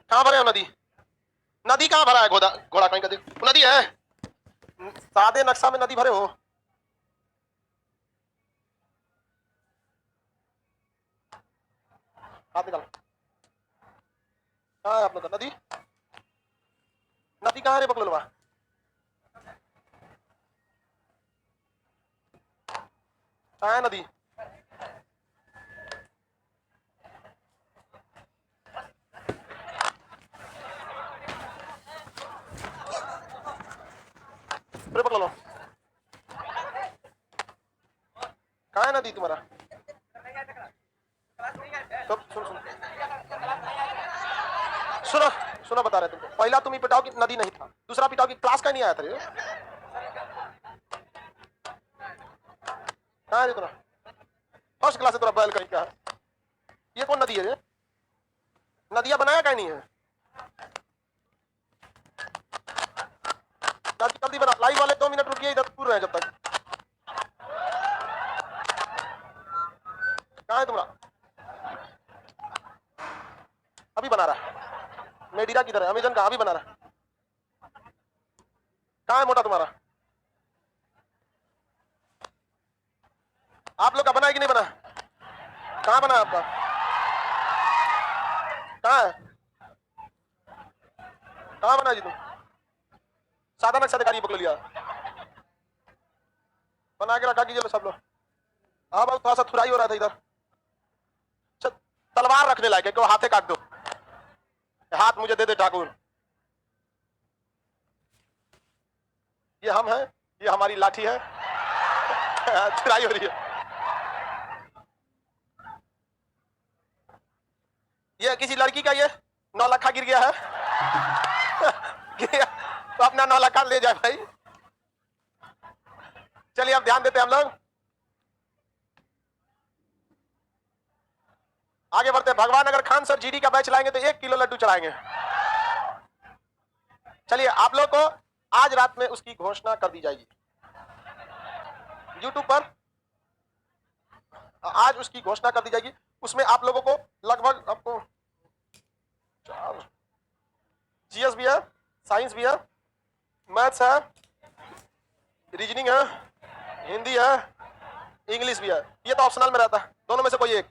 कहाँ भरे हो नदी? नदी कहाँ भरा है? घोड़ा घोड़ा कहीं का देख, नदी है? सादे नक्शा में नदी भरे हो? हाथ निकाल। कहाँ है आप लोग का नदी? नदी कहाँ है रे बकलवा? कहाँ है नदी? रे बकलवा कहाँ है नदी तुम्हारा? तो सुन सुन सुनो सुनो, बता रहे तुमको। पहला तुम ही पिटाओ कि नदी नहीं था, दूसरा पिटाओ कि क्लास का नहीं आया था रे। कहाँ है रे तुम्हारा? फर्स्ट क्लास से तुम्हारा बैल कहीं का है? ये कौन नदी है रे? नदियाँ बनाया कहीं नहीं है? जल्दी जल्दी बना, लाइव वाले 2 मिनट रुकिए, इधर पूर रहे जब तक। कहाँ है तुम्हारा? अभी बना रहा है। मेडिरा किधर है? अमेजन कहाँ? अभी बना रहा है। कहाँ है मोटा तुम्हारा? आप लोग का बना है कि नहीं बना? कहाँ बना है आपका? कहाँ है? कहाँ बना जी तुम? साधा नक्शा दिखा, पकड़ लिया, बना के रखा कीजिए सब लोग। हाँ भाई, थोड़ा सा थुराई हो रहा था इधर। तलवार रखने लायक है कि हाथे काट दो? हाथ मुझे दे दे ठाकुर। ये हम हैं, ये हमारी लाठी है। थुराई हो रही है। ये किसी लड़की का, ये 9 लाख गिर गया है। तो अपना 9 लाख ले जाए भाई। चलिए अब ध्यान देते हैं हम लोग, आगे बढ़ते हैं। भगवान अगर खान सर जीडी का बैच लाएंगे तो 1 किलो लड्डू चढ़ाएंगे। चलिए आप लोग को आज रात में उसकी घोषणा कर दी जाएगी यूट्यूब पर। आज उसकी घोषणा कर दी जाएगी। उसमें आप लोगों को लगभग, आपको जीएस भी है, साइंस भी है, मैथ्स है, रीजनिंग है, हिंदी है, इंग्लिश भी है। ये तो ऑप्शनल में रहता है, दोनों में से कोई एक।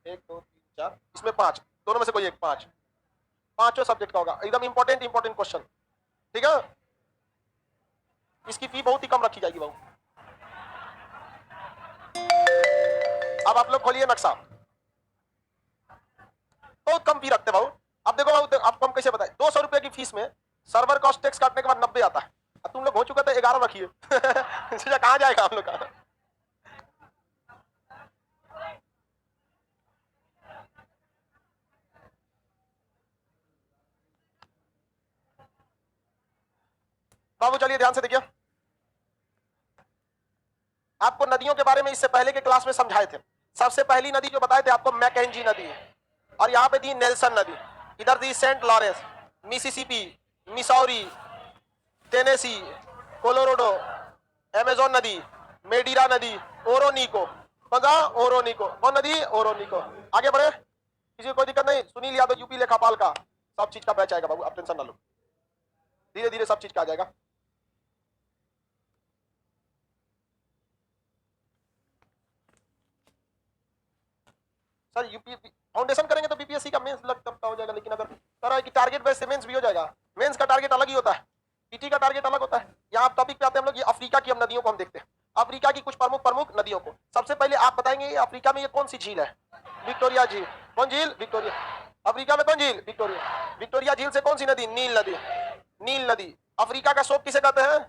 1 2 3 4, इसमें 5, दोनों में से कोई एक। 5 पांचों सब्जेक्ट का होगा। एकदम इंपॉर्टेंट इंपॉर्टेंट क्वेश्चन, ठीक है। इसकी फी बहुत ही कम रखी जाएगी बाबू। अब आप लोग खोलिए नक्शा, बहुत कम फी रखते भाऊ। अब देखो भाऊ, आपको हम कैसे बताएं। 200 रुपए की फीस में सर्वर कॉस्ट टैक्स काटने के बाद 90 आता है। अब तुम लोग हो चुका था 11 रखिए। कहाँ जाएगा हम लोग का? बाबू चलिए ध्यान से देखिए, आपको नदियों के बारे में इससे पहले के क्लास में समझाए थे। सबसे पहली नदी जो बताए थे आपको, मैकेंजी नदी है। और यहाँ पे थी नेल्सन नदी, इधर थी Saint Lawrence, Mississippi, Missouri, Tennessee, Colorado, Amazon नदी, मेडिरा नदी, ओरोनिको। कौन? ओरोनिको। कौन नदी? ओरोनिको। आगे बढ़े, किसी को कोई दिक्कत नहीं। सुनील यादव यूपी लेखापाल का सब चीज का बैच आएगा बाबू, आप टेंशन ना लो, धीरे धीरे सब चीज का आ जाएगा। सर यूपी फाउंडेशन करेंगे तो बीपीएससी का मेंस लग तब हो जाएगा, लेकिन अगर कह है कि टारगेट बेस से मेंस भी हो जाएगा। मेंस का टारगेट अलग ही होता है, पीटी का टारगेट अलग होता है। यहाँ आप टॉपिक पे आते हैं हम लोग, ये अफ्रीका की हम नदियों को हम देखते हैं। अफ्रीका की कुछ प्रमुख प्रमुख नदियों को सबसे पहले आप बताएंगे, ये अफ्रीका में ये कौन सी झील है? विक्टोरिया झील। कौन झील? विक्टोरिया। अफ्रीका में कौन झील? विक्टोरिया। विक्टोरिया झील से कौन सी नदी? नील नदी। नील नदी। अफ्रीका का शोक किसे कहते हैं?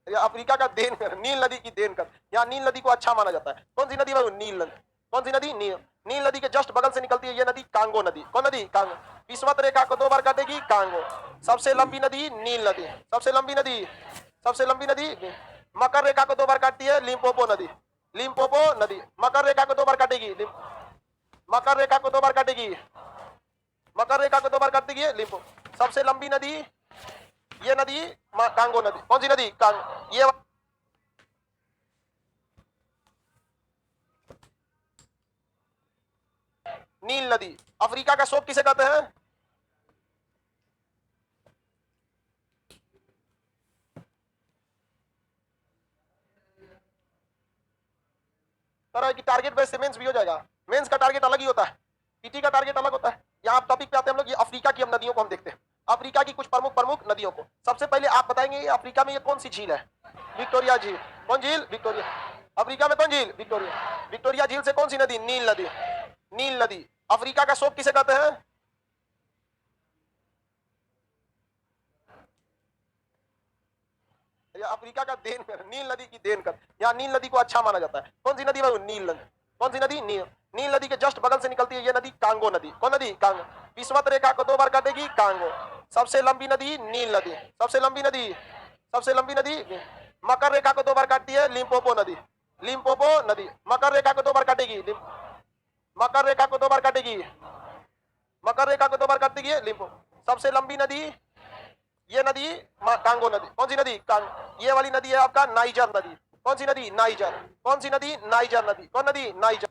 या अफ्रीका का देन कर, नील नदी की देन कर। यहाँ नील नदी को अच्छा माना जाता है। कौन सी नदी? नील नदी। कौन सी नदी? नील। नील नदी के जस्ट बगल से निकलती है ये नदी, कांगो नदी। कौन नदी? कांगो। विषुवत रेखा को 2 बार काटेगी, कांगो। सबसे लंबी नदी नील नदी। सबसे लंबी नदी, सबसे लंबी नदी। मकर रेखा को 2 बार काटती है, लिम्पोपो नदी। लिम्पोपो नदी मकर रेखा को 2 बार काटेगी। मकर रेखा को 2 बार काटेगी, मकर रेखा को 2 बार काटेगी, लिम्पो। सबसे लंबी नदी ये नदी, कांगो नदी। कौन सी नदी? कांगो। ये नील नदी। अफ्रीका का शोक किसे कहते हैं? कह रहा है कि टारगेट बेस्ड मेंस भी हो जाएगा। मेंस का टारगेट अलग ही होता है, पीटी का टारगेट अलग होता है। यहाँ टॉपिक पे आते हैं हम लोग, ये अफ्रीका की हम नदियों को हम देखते हैं, अफ्रीका की कुछ प्रमुख प्रमुख नदियों को। सबसे पहले आप बताएंगे ये अफ्रीका में ये कौन सी झील है? विक्टोरिया झील। कौन झील? विक्टोरिया। अफ्रीका में कौन झील? विक्टोरिया। विक्टोरिया झील से कौन सी नदी? नील नदी। नील नदी। अफ्रीका का शोक किसे कहते हैं? अफ्रीका का देन कर, नील नदी की देन कर। यहाँ नील नदी को अच्छा माना जाता है। कौन सी नदी? नील नदी। कौन सी नदी? नील। नील नदी के जस्ट बगल से निकलती है ये नदी, कांगो नदी। कौन नदी? कांगो। विषुवत रेखा को 2 बार काटेगी, कांगो। सबसे लंबी नदी नील नदी। सबसे लंबी नदी, सबसे लंबी नदी। मकर रेखा को 2 बार काटती है, लिम्पोपो नदी। लिम्पोपो नदी मकर रेखा को 2 बार काटेगी, मकर रेखा को 2 बार काटेगी, मकर रेखा को 2 बार काटेगी लिम्पो। सबसे लंबी नदी ये नदी कांगो नदी। कौन सी नदी? कांगो। ये वाली नदी है आपका नाइजर नदी। कौन सी नदी? नाइजर। कौन सी नदी? नाइजर नदी। कौन नदी? नाइजर।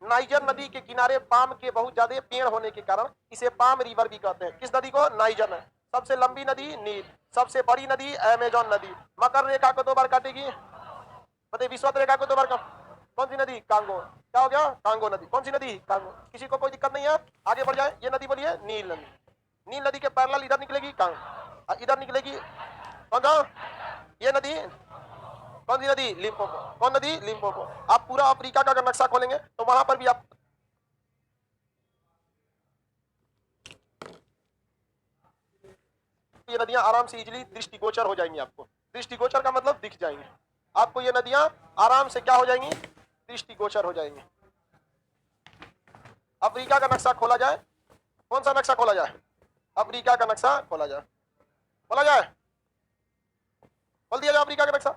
नाइजर नदी के किनारे पाम के बहुत ज्यादा पेड़ होने के कारण इसे पाम रिवर भी कहते हैं। किस नदी को? नाइजर नदी। सबसे लंबी नदी नील। सबसे बड़ी नदी अमेजोन नदी। मकर रेखा को 2 बार काटेगी, बताइए विषुवत रेखा को 2 बार काट। कौन सी नदी? कांगो। क्या हो गया? कांगो नदी। कौन सी नदी? कांगो। किसी को कोई दिक्कत नहीं है? आगे बढ़ जाए। ये नदी बोलिए नील नदी। नील नदी के पैरेलल इधर निकलेगी कांगो, इधर निकलेगी कौन सा? ये नदी। कौन सी नदी? लिम्पोपो। कौन नदी? लिम्पोपो। आप पूरा अफ्रीका का अगर नक्शा खोलेंगे तो वहां पर भी आप ये नदियां आराम से इजीली दृष्टिगोचर हो जाएंगी। आपको दृष्टिगोचर का मतलब दिख जाएंगे आपको। ये नदियां आराम से क्या हो जाएंगी? दृष्टिगोचर हो जाएंगी। अफ्रीका का नक्शा खोला जाए, कौन सा नक्शा खोला जाए? अफ्रीका का नक्शा खोला जाए, खोला जाए, खोल दिया जाए अफ्रीका का नक्शा।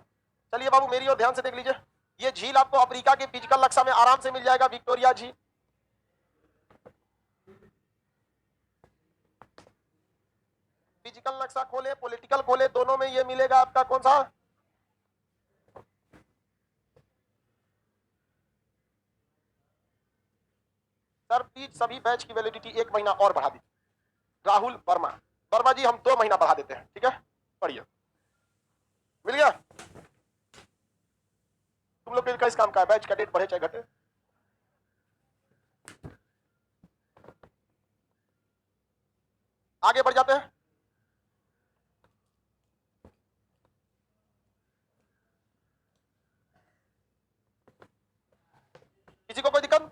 चलिए बाबू मेरी ओर ध्यान से देख लीजिए। ये झील आपको अफ्रीका के फिजिकल नक्शा में आराम से मिल जाएगा, विक्टोरिया झील। फिजिकल नक्शा खोले, पॉलिटिकल खोले, दोनों में ये मिलेगा आपका कौन सा? सर प्लीज सभी बैच की वैलिडिटी 1 महीना और बढ़ा दी। राहुल वर्मा, वर्मा जी हम 2 महीना बढ़ा देते हैं, ठीक है? पढ़िए। मिल गया? तुम लोग का इस काम का है, बैच का डेट बढ़े चाहे घटे। आगे बढ़ जाते हैं। किसी को कोई दिक्कत?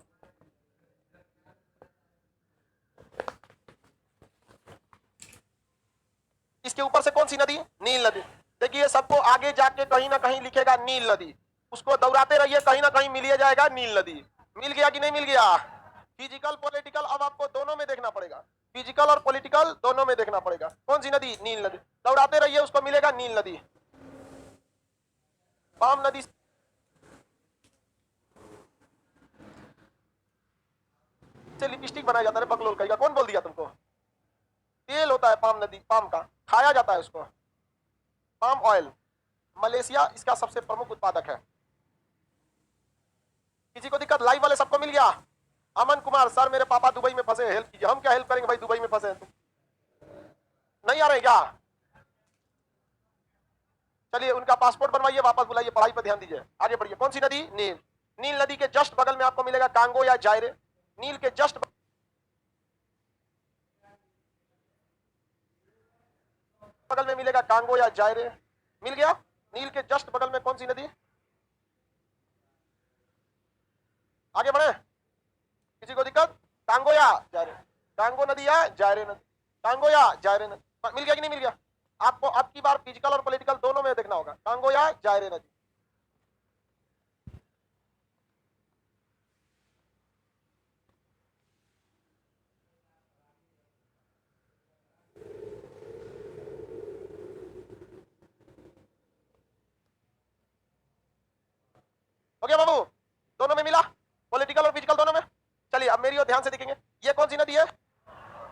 इसके ऊपर से कौन सी नदी? नील नदी। देखिए सबको आगे जाके कहीं ना कहीं लिखेगा नील नदी, उसको दौड़ाते रहिए, कहीं ना कहीं मिल जाएगा नील नदी। मिल गया कि नहीं मिल गया? फिजिकल पॉलिटिकल अब आपको दोनों में देखना पड़ेगा, फिजिकल और पॉलिटिकल दोनों में देखना पड़ेगा। कौन सी नदी? नील नदी। दौड़ाते रहिए, उसको मिलेगा नील नदी। पाम नदी से लिपस्टिक बनाया जाता है, बकलोल कहेगा। कौन बोल दिया तुमको? तेल होता है पाम नदी, पाम का खाया जाता है उसको, पाम ऑयल। मलेशिया इसका सबसे प्रमुख उत्पादक है। किसी को दिक्कत? लाइव वाले सबको मिल गया? अमन कुमार सर मेरे पापा दुबई में फंसे, हेल्प कीजिए। हम क्या हेल्प करेंगे भाई, दुबई में फंसे हैं तुम, नहीं आ रहे क्या? चलिए उनका पासपोर्ट बनवाइए, वापस बुलाइए, पढ़ाई पर ध्यान दीजिए, आगे बढ़िए। कौन सी नदी? नील। नील नदी के जस्ट बगल में आपको मिलेगा कांगो या जायरे। नील के जस्ट बगल में मिलेगा कांगो या जायरे। मिल गया? नील के जस्ट बगल में कौन सी नदी? आगे बढ़े। किसी को दिक्कत? कांगो या जायरे, कांगो नदी या जायरे नदी, कांगो या जायरे नदी। मिल गया कि नहीं मिल गया? आपको अब की बार फिजिकल और पॉलिटिकल दोनों में देखना होगा, कांगो या जायरे नदी। हो गया बाबू? दोनों में मिला, पॉलिटिकल और फिजिकल दोनों में। चलिए अब मेरी ओर ध्यान से देखेंगे, ये कौन सी नदी है?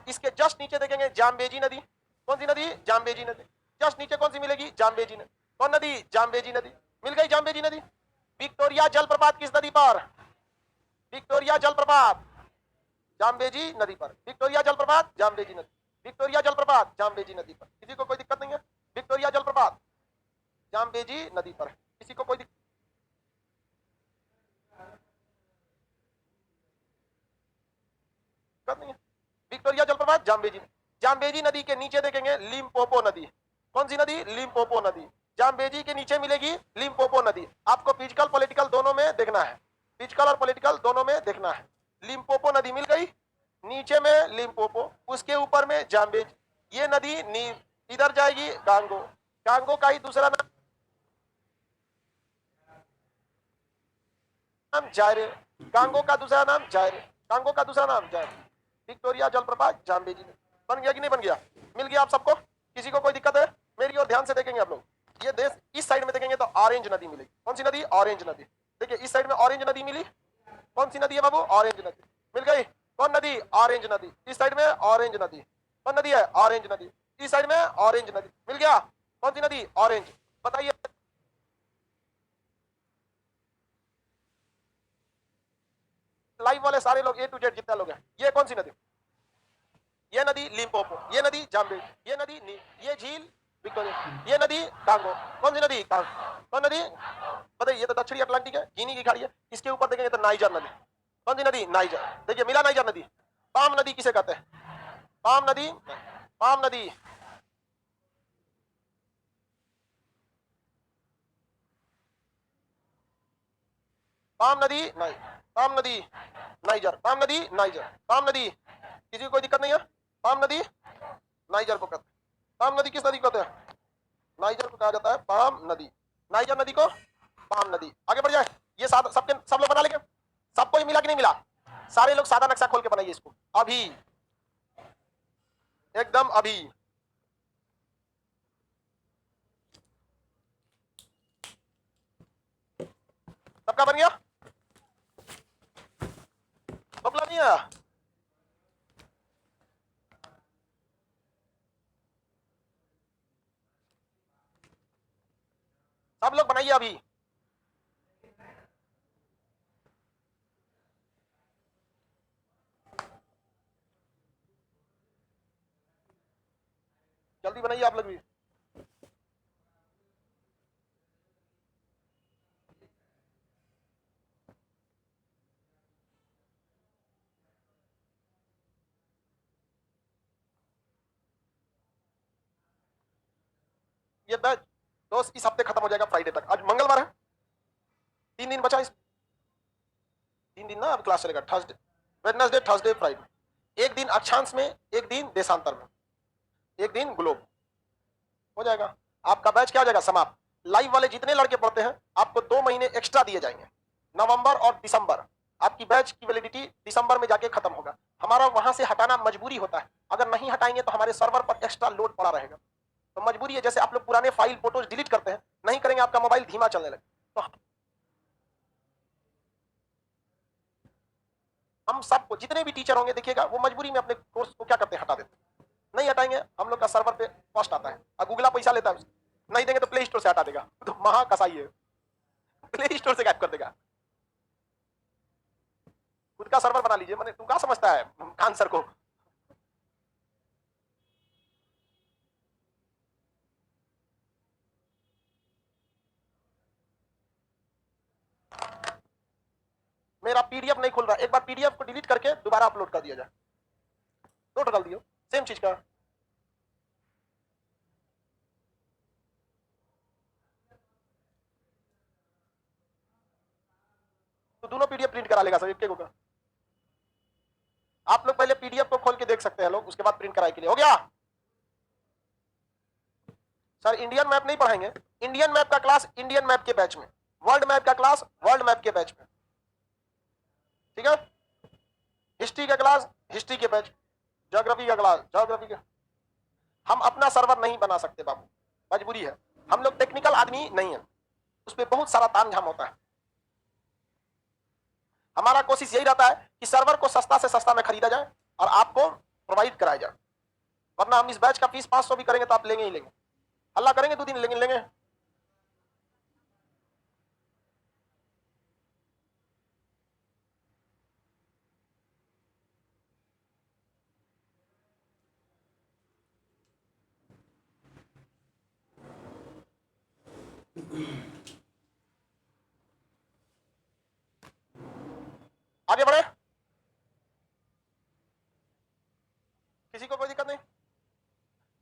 इसके जस्ट नीचे देखेंगे जाम्बेजी नदी। कौन सी नदी? जाम्बेजी नदी। जस्ट नीचे कौन सी मिलेगी? जाम्बेजी नदी। कौन नदी? जाम्बेजी नदी। मिल गई जाम्बेजी नदी। विक्टोरिया जलप्रपात किस नदी पर? विक्टोरिया जलप्रपात जाम्बेजी नदी पर। विक्टोरिया जलप्रपात जाम्बेजी नदी, विक्टोरिया जलप्रपात जाम्बेजी नदी पर। किसी को कोई दिक्कत नहीं है? विक्टोरिया जलप्रपात जाम्बेजी नदी पर, किसी को कोई दिक्कत नहीं है? विक्टोरिया जलप्रपात जाम्बेजी, जाम्बेजी नदी के नीचे देखेंगे लिम्पोपो नदी। कौन सी नदी? लिम्पोपो नदी। जाम्बेजी के नीचे मिलेगी लिम्पोपो नदी। आपको फिजिकल पॉलिटिकल दोनों में देखना है, फिजिकल और पॉलिटिकल दोनों में देखना है। लिम्पोपो नदी मिल गई, नीचे में लिम्पोपो, उसके ऊपर में जाम्बेजी। ये नदी इधर जाएगी कांगो, कांगो का ही दूसरा नाम जायरे, कांगो का दूसरा नाम जायरे, कांगो का दूसरा नाम जायरे। विक्टोरिया जलप्रपात जाम्बेजी बन गया कि नहीं बन गया? मिल गया आप सबको? किसी को कोई दिक्कत है? मेरी ओर ध्यान से देखेंगे आप लोग। ये देश इस साइड में देखेंगे तो ऑरेंज नदी मिलेगी। कौन सी नदी? ऑरेंज नदी। देखिए इस साइड में ऑरेंज नदी मिली। कौन सी नदी है बाबू? ऑरेंज नदी मिल गई। कौन नदी? ऑरेंज नदी। इस साइड में ऑरेंज नदी। कौन नदी है? ऑरेंज नदी। इस साइड में ऑरेंज नदी मिल गया। कौन सी नदी? ऑरेंज। बताइए लाइव वाले सारे लोग, ए टू जेड जितना लोग हैं, ये कौन सी नदी? ये नदी लिम्पोपो, ये नदी जाम्बेजी, ये नदी ये झील विक्टोरिया, ये नदी कांगो। कौन सी नदी? कांगो। कौन नदी? बताइए, ये तो दक्षिणी अटलांटिक है, गिनी की खाड़ी है। इसके ऊपर देखेंगे तो नाइजर नदी। कौन सी नदी? नाइजर। देखिए मिला नाइजर नदी। पाम नदी किसे कहते हैं? पाम नदी, पाम नदी, पाम नदी नहीं, पाम नदी नाइजर, पाम नदी नाइजर, पाम नदी। किसी को कोई दिक्कत नहीं है? पाम नदी नाइजर को कहते हैं। पाम नदी किस नदी को कहते हैं? नाइजर को कहा जाता है पाम नदी। नाइजर नदी को पाम नदी। आगे बढ़ जाए। ये सबके सब लोग बना लेंगे। सबको ही मिला कि नहीं मिला? सारे लोग सादा नक्शा खोल के बनाइए इसको अभी, एकदम अभी। सबका बन गया? बबला नहीं आया? सब लोग बनाइए अभी। जल्दी बनाइए आप लोग भी। ये बैच दोस्त इस हफ्ते खत्म हो जाएगा, फ्राइडे तक। आज मंगलवार है, 3 दिन बचा इस 3 दिन ना अब क्लास चलेगा। Thursday, Wednesday, Thursday, Friday. एक दिन अक्षांश में, एक दिन देशांतर में, एक दिन ग्लोब हो जाएगा। आपका बैच क्या हो जाएगा? समाप्त। लाइव वाले जितने लड़के पढ़ते हैं आपको 2 महीने एक्स्ट्रा दिए जाएंगे। नवंबर और दिसंबर आपकी बैच की वैलिडिटी दिसंबर में जाके खत्म होगा। हमारा वहां से हटाना मजबूरी होता है, अगर नहीं हटाएंगे तो हमारे सर्वर पर एक्स्ट्रा लोड पड़ा रहेगा। तो मजबूरी है। जैसे आप लोग पुराने फाइल फोटोज डिलीट करते हैं, नहीं करेंगे आपका मोबाइल धीमा चलने लगे। तो हम सबको, जितने भी टीचर होंगे देखिएगा, वो मजबूरी में अपने कोर्स को क्या करते हैं? हटा देते हैं। नहीं हटाएंगे, हम लोग का सर्वर पे कॉस्ट आता है और गूगला पैसा लेता है। नहीं देंगे तो प्ले स्टोर से हटा देगा। तो महा कसाई है, प्ले स्टोर से गायब कर देगा। खुद का सर्वर बना लीजिए। मैंने, तू क्या समझता है खान सर को? मेरा पीडीएफ नहीं खुल रहा, एक बार पीडीएफ को डिलीट करके दोबारा अपलोड कर दिया जाए। नोट डाल दियो सेम चीज का। तो दोनों पीडीएफ प्रिंट करा लेगा सर, एक होगा। आप लोग पहले पीडीएफ को खोल के देख सकते हैं लोग, उसके बाद प्रिंट कराए के लिए। हो गया सर? इंडियन मैप नहीं पढ़ाएंगे। इंडियन मैप का क्लास इंडियन मैप के बैच में, वर्ल्ड मैप का क्लास वर्ल्ड मैप के बैच में, ठीक है? हिस्ट्री का क्लास हिस्ट्री के बैच, ज्योग्राफी का क्लास ज्योग्राफी का। हम अपना सर्वर नहीं बना सकते बाबू, मजबूरी है। हम लोग टेक्निकल आदमी नहीं है, उस पर बहुत सारा तामझाम होता है। हमारा कोशिश यही रहता है कि सर्वर को सस्ता से सस्ता में खरीदा जाए और आपको प्रोवाइड कराया जाए। वरना हम इस बैच का फीस 500 भी करेंगे तो आप लेंगे ही लेंगे। अल्लाह करेंगे 2 दिन लेंगे लेंगे। आगे बढ़े, किसी को कोई दिक्कत नहीं?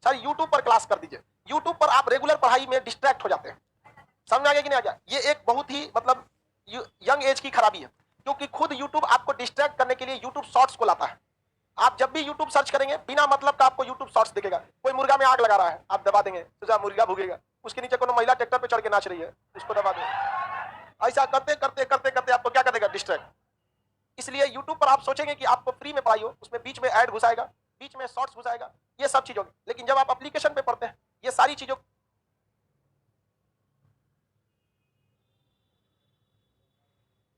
सर यूट्यूब पर क्लास कर दीजिए, यूट्यूब पर आप रेगुलर पढ़ाई में डिस्ट्रैक्ट हो जाते हैं। समझ में आ गया कि नहीं आ गया? ये एक बहुत ही मतलब यंग एज की खराबी है, क्योंकि खुद यूट्यूब आपको डिस्ट्रैक्ट करने के लिए यूट्यूब शॉर्ट्स को लाता है। आप जब भी यूट्यूब सर्च करेंगे बिना मतलब का आपको यूट्यूब शॉर्ट्स दिखेगा। कोई मुर्गा में आग लगा रहा है, आप दबा देंगे तो मुर्गा भूगेगा, उसके नीचे कोनो महिला ट्रैक्टर पे चढ़ के नाच रही है, उसको दबा देंगे। ऐसा करते करते करते करते आपको क्या कर देगा? डिस्ट्रैक्ट। इसलिए यूट्यूब पर आप सोचेंगे कि आपको फ्री में पढ़ाई हो, उसमें बीच में ऐड घुसाएगा, बीच में शॉर्ट्स घुसाएगा, ये सब चीज होगी। लेकिन जब आप एप्लीकेशन पे पढ़ते हैं, ये सारी चीजों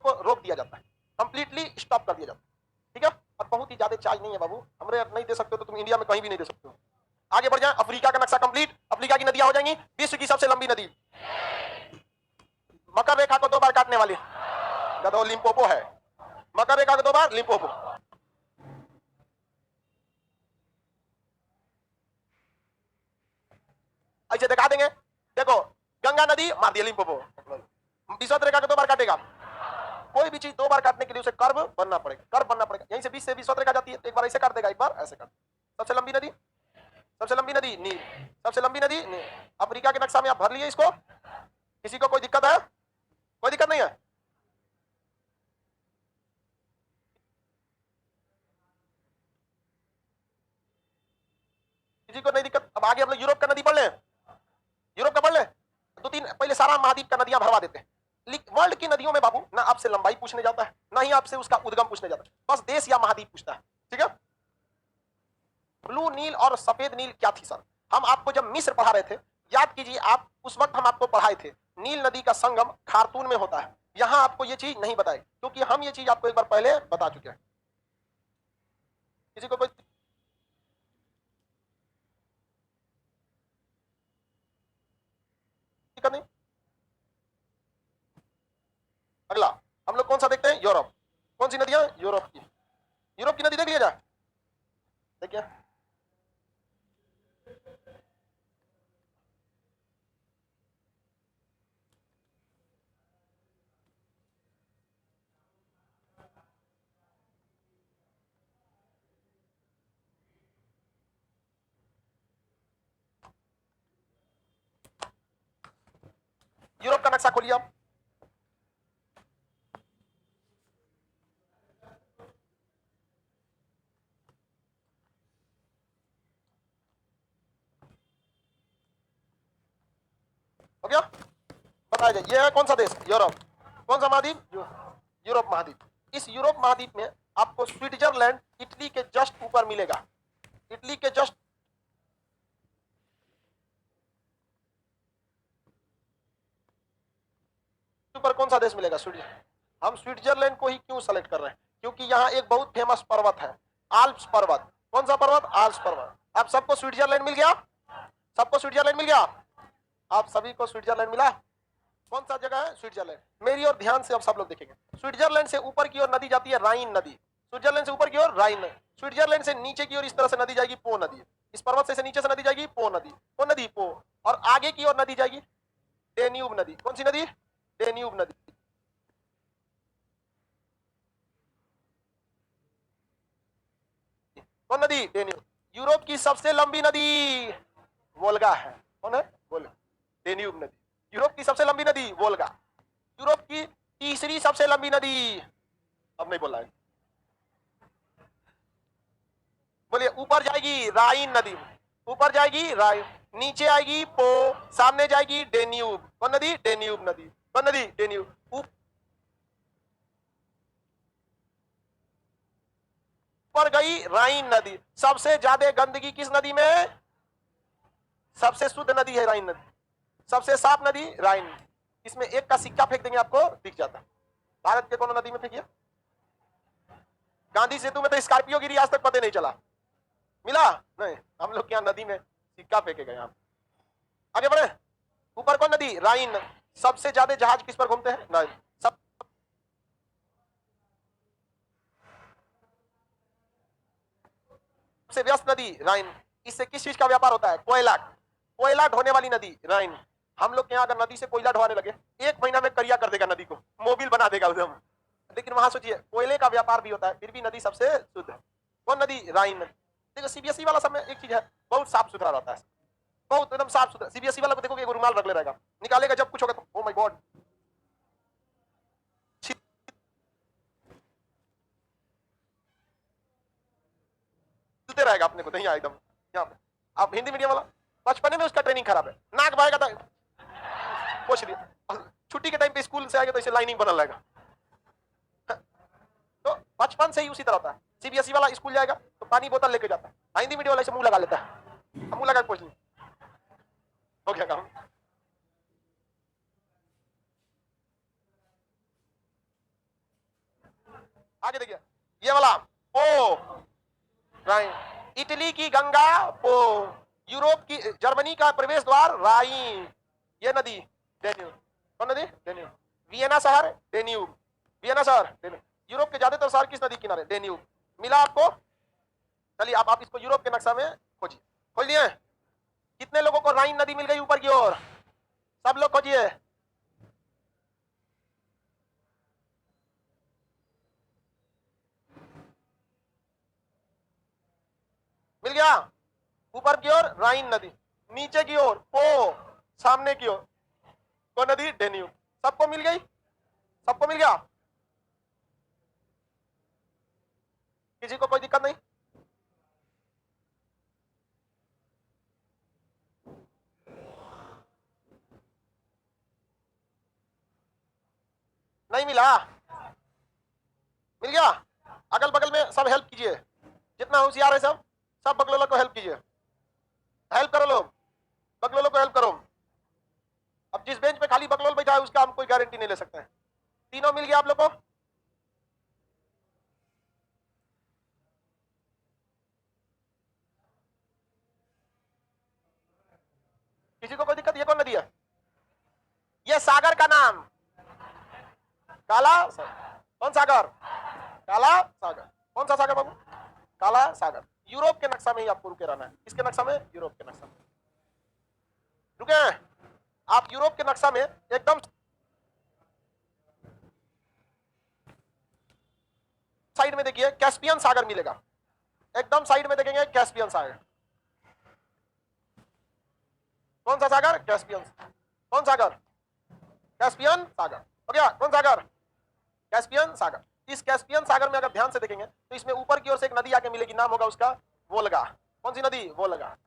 को रोक दिया जाता है, कंप्लीटली स्टॉप कर दिया जाता है। ठीक है? और बहुत ही ज्यादा चार्ज नहीं है बाबू, हमरे नहीं दे सकते हो तो तुम इंडिया में कहीं भी नहीं दे सकते हो। आगे बढ़ जाए, अफ्रीका का नक्शा कंप्लीट। अफ्रीका की नदियां हो जाएंगी विश्व की सबसे लंबी नदी, मकर रेखा को 2 बार काटने वाली गधो लिम्पोपो है। मकर रेखा को 2 बार लिम्पोपो। ऐसे दिखा देंगे, देखो गंगा नदी मार दिया लिम्पोपो। विश्व रेखा को 2 बार काटेगा, कोई भी चीज 2 बार काटने के लिए उसे कर्व बनना पड़ेगा, कर्व बनना पड़ेगा। यहीं से 20 से 20 रेखा जाती है, एक बार ऐसे काट देगा, एक बार ऐसे काट। सबसे लंबी नदी, सबसे लंबी नदी नील, सबसे लंबी नदी नील। अफ्रीका के नक्शा में आप भर लिए इसको, किसी को कोई दिक्कत है? कोई दिक्कत नहीं है? किसी को नहीं दिक्कत? अब आगे हम लोग यूरोप का नदी पढ़ लें, यूरोप का पढ़ लें। 2-3 पहले सारा महाद्वीप का नदियां भरवा देते हैं। वर्ल्ड की नदियों में बाबू ना आपसे लंबाई पूछने जाता है, ना ही आपसे उसका उद्गम पूछने जाता है, बस देश या महाद्वीप पूछता है। ठीक है? ब्लू नील और सफेद नील क्या थी सर? हम आपको जब मिस्र पढ़ा रहे थे, याद कीजिए आप, उस वक्त हम आपको पढ़ाए थे नील नदी का संगम खार्तून में होता है। यहां आपको ये चीज नहीं बताई, क्योंकि हम ये चीज आपको एक बार पहले बता चुके हैं। किसी को कोई दिक्कत नहीं? अगला हम लोग कौन सा देखते हैं? यूरोप। कौन सी नदियां? यूरोप की। यूरोप की नदी देख लिया जाए, देखिए यूरोप का नक्शा खोलिए आप। हो गया? बताया जाए ये है कौन सा देश? यूरोप। कौन सा महाद्वीप? यूरोप महाद्वीप। इस यूरोप महाद्वीप में आपको स्विट्जरलैंड इटली के जस्ट ऊपर मिलेगा, इटली के जस्ट ऊपर कौन सा देश मिलेगा? स्विट्जरलैंड। हम स्विट्जरलैंड को ही क्यों सेलेक्ट कर रहे हैं? क्योंकि यहाँ एक बहुत फेमस पर्वत है, आल्प्स पर्वत। कौन सा पर्वत? आल्प्स पर्वत। आप सबको स्विट्जरलैंड मिल गया? सबको स्विट्जरलैंड मिल गया? आप सभी को स्विट्जरलैंड मिला? कौन सा जगह है? स्विट्जरलैंड। मेरी और ध्यान से अब सब लोग देखेंगे। स्विट्जरलैंड से ऊपर की ओर नदी जाती है राइन नदी, स्विट्जरलैंड से ऊपर की ओर राइन नदी। स्विट्जरलैंड से नीचे की ओर इस तरह से नदी जाएगी पो नदी, इस पर्वत से नीचे से नदी जाएगी पो नदी, पो नदी पो। और आगे की ओर नदी जाएगी डेन्यूब नदी। कौन सी नदी? डेन्यूब नदी। कौन नदी? डेन्यूब। यूरोप की सबसे लंबी नदी वोल्गा है। कौन है? वोल्गा। डेन्यूब नदी यूरोप की सबसे लंबी नदी वोल्गा। यूरोप की तीसरी सबसे लंबी नदी, अब नहीं बोल रहा है, बोलिए। ऊपर जाएगी राइन नदी, ऊपर जाएगी राइन, नीचे आएगी पो, सामने जाएगी डेन्यूब। कौन नदी? डेन्यूब नदी। कौन नदी? डेन्यूब। ऊपर गई राइन नदी। सबसे ज्यादा गंदगी किस नदी में? सबसे शुद्ध नदी है राइन नदी, सबसे साफ नदी राइन। इसमें एक का सिक्का फेंक देंगे आपको दिख जाता है। भारत के कोनो नदी में फेंकिए। गांधी सेतु में तो स्कॉर्पियो गिरी, आज तक पता नहीं चला, मिला नहीं। हम लोग क्या नदी में सिक्का फेंके गए। आप आगे बढ़े। ऊपर कौन नदी? राइन। सबसे ज्यादा जहाज किस पर घूमते हैं? राइन। सबसे व्यस्त नदी राइन। इससे किस चीज का व्यापार होता है? कोयला, कोयला ढोने वाली नदी राइन। हम लोग के यहाँ अगर नदी से कोयला ढोने लगे, 1 महीना में करिया कर देगा नदी को, मोबिल बना देगा एकदम। लेकिन वहां सोचिए कोयले का व्यापार भी होता है, फिर भी नदी सबसे शुद्ध है। कौन नदी? राइन नदी। देखो सीबीएसई वाला सब में एक चीज है, बहुत साफ सुथरा रहता है, बहुत एकदम साफ सुथरा। सीबीएसई वाला को देखोगे एक रुमाल रख ले रहेगा, निकालेगा जब कुछ होगा तो ओ माय गॉड छीलते रहेगा अपने को, नहीं आया एकदम यहाँ पे। आप हिंदी मीडियम वाला बचपन में उसका ट्रेनिंग खराब है, नाक बहेगा तो पोछ लिया, छुट्टी के टाइम पे स्कूल से आएगा तो इसे लाइनिंग बनल रहेगा। तो बचपन से ही उसी तरह होता है। सीबीएसई वाला स्कूल जाएगा तो पानी बोतल लेके जाता है, हिंदी मीडियम वाला इसे मुंह लगा लेता है, मुंह लगा के पोछ लिया, हो गया काम। आगे देखिए ये वाला ओ राइन, इटली की गंगा पो, यूरोप की जर्मनी का प्रवेश द्वार राइन, ये नदी डेन्यूब। कौन नदी? डेन्यूब। वियना शहर डेन्यूब, वियना शहर डेन्यूब। यूरोप के ज्यादातर शहर किस नदी किनारे? डेन्यूब। मिला आपको? चलिए आप इसको यूरोप के नक्शा में खोजिए, खोज लिए? कितने लोगों को राइन नदी मिल गई ऊपर की ओर? सब लोग खोजिए। मिल गया? ऊपर की ओर राइन नदी, नीचे की ओर पो, सामने की ओर कौन नदी? डेन्यूब। सबको मिल गई? सबको मिल गया? किसी को कोई दिक्कत नहीं? नहीं मिला? मिल गया? अगल बगल में सब हेल्प कीजिए, जितना होशियार है सब सब बगलोला को हेल्प कीजिए, हेल्प करो लोग, बगलोला को हेल्प करो। अब जिस बेंच पे खाली बगलोल बैठा है उसका हम कोई गारंटी नहीं ले सकते हैं। तीनों मिल गया आप लोग को? किसी को कोई दिक्कत? ये कौन नदी है? ये सागर का नाम काला कौन सागर? काला सागर। कौन सा सागर बाबू? काला सागर। यूरोप के नक्शा में ही आपको रुके रहना है। किसके नक्शा में? यूरोप के नक्शा में रुके। आप यूरोप के नक्शा में एकदम साइड में देखिए कैस्पियन सागर मिलेगा, एकदम साइड में देखेंगे कैस्पियन सागर। कौन सा सागर? कैस्पियन। कौन सागर? कैस्पियन सागर। हो गया? कौन सागर? कैस्पियन सागर। इस कैस्पियन सागर में अगर ध्यान से देखेंगे तो इसमें ऊपर की ओर से एक नदी आके मिलेगी, नाम होगा उसका वोल्गा। कौन सी नदी? वोल्गा।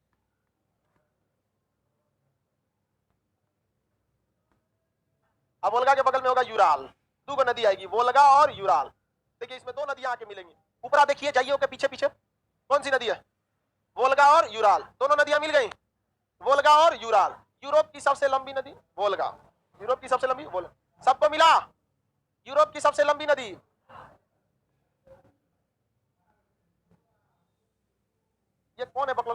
अब वोल्गा के बगल में होगा यूराल, दो नदी आएगी वोल्गा और यूराल। देखिए इसमें दो नदियां आके मिलेंगी। ऊपर देखिए जाइए के पीछे पीछे, कौन सी नदी है? वोल्गा और यूराल, दोनों नदियां मिल गई, वोल्गा और यूराल। यूरोप की सबसे लंबी नदी वोल्गा, यूरोप की सबसे लंबी वोल्गा। सबको मिला? यूरोप की सबसे लंबी नदी ये कौन है बकलो?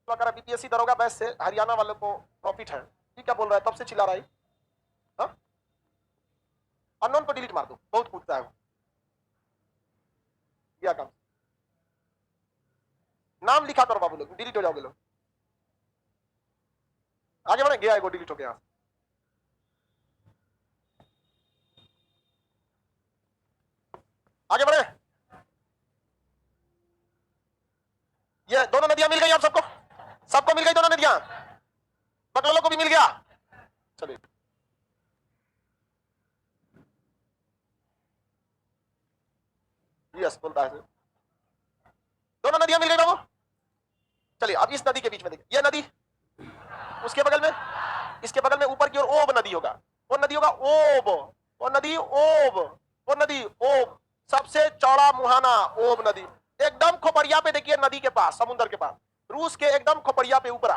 अगर बीपीएससी दरोगा बैच से हरियाणा वालों को प्रॉफिट है, ये क्या बोल रहा है? तब से चिल्ला रहा है। हाँ? अननोन को डिलीट मार दो, बहुत कूदता है वो। क्या काम? नाम लिखा करो बाबू, लोग डिलीट हो जाओगे लोग। आगे बढ़े, गया है वो डिलीट हो गया। आगे बढ़े। ये दोनों नदियां मिल गई आप सबको? सबको मिल गई दोनों नदियां? बकलोलों को भी मिल गया? चलिए यस बोलता है, दोनों नदियां मिल गई बाबू। चलिए अब इस नदी के बीच में देखिए, ये नदी, उसके बगल में, इसके बगल में ऊपर की ओर ओब नदी होगा। कौन नदी होगा? ओब। कौन नदी? ओब। कौन नदी? ओब। सबसे चौड़ा मुहाना ओब नदी, एकदम खोपड़िया पे देखिए, नदी के पास, समुद्र के पास, रूस के एकदम खोपड़िया पे ऊपर।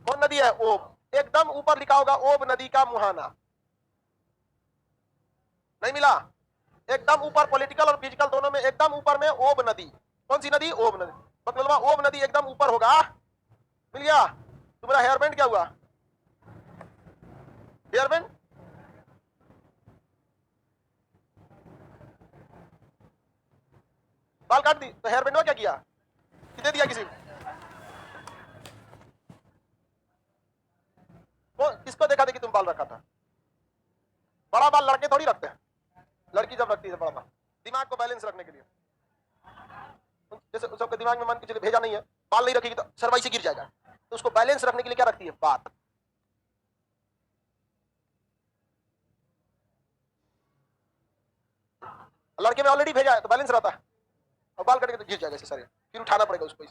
कौन नदी है? ओब। एकदम ऊपर लिखा होगा ओब नदी का मुहाना। नहीं मिला? एकदम ऊपर, पॉलिटिकल और फिजिकल दोनों में एकदम ऊपर में ओब नदी। कौन सी नदी? ओब नदी। मतलब ओब नदी एकदम ऊपर होगा। मिल गया? तुम्हारा हेयर बैंड क्या हुआ? हेयर बैंड बाल काट दी तो हेयर बैंड क्या किया, दे दिया किसी को, किसको देखा देखी तुम बाल रखा था? बड़ा बाल लड़के थोड़ी रखते हैं, लड़की जब रखती है बड़ा बाल दिमाग को बैलेंस रखने के लिए। जैसे सबके दिमाग में मन के चले भेजा नहीं है, बाल नहीं रखेगी तो सरवाई से गिर जाएगा, तो उसको बैलेंस रखने के लिए क्या रखती है, बात। लड़के में ऑलरेडी भेजा है तो बैलेंस रहता है, और बाल कटेंगे तो गिर जाएगा सारे, फिर उठाना पड़ेगा उसको।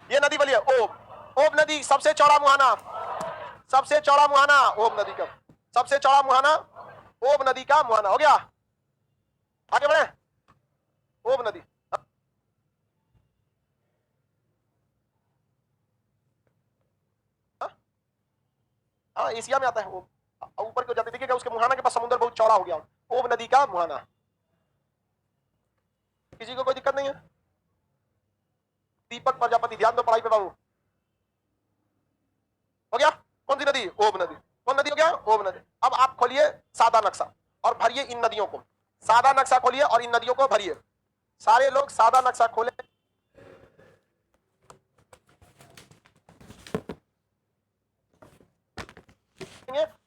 ये नदी बलिया ओब, ओब नदी सबसे चौड़ा मुहाना, सबसे चौड़ा मुहाना ओब नदी का, सबसे चौड़ा मुहाना ओब नदी का मुहाना। हो गया, आगे बढ़े। ओब नदी हाँ एशिया में आता है। ओब ऊपर क्यों जाते, देखिएगा उसके मुहाना के पास समुद्र बहुत चौड़ा हो गया, ओब नदी का मुहाना। किसी को कोई दिक्कत नहीं है? दीपक प्रजापति, ध्यान दो पढ़ाई पे बाबू। हो गया, कौन सी नदी, ओब नदी। कौन नदी हो गया, ओब नदी। अब आप खोलिए सादा नक्शा और भरिए इन नदियों को, सादा नक्शा खोलिए और इन नदियों को भरिए। सारे लोग सादा नक्शा खोले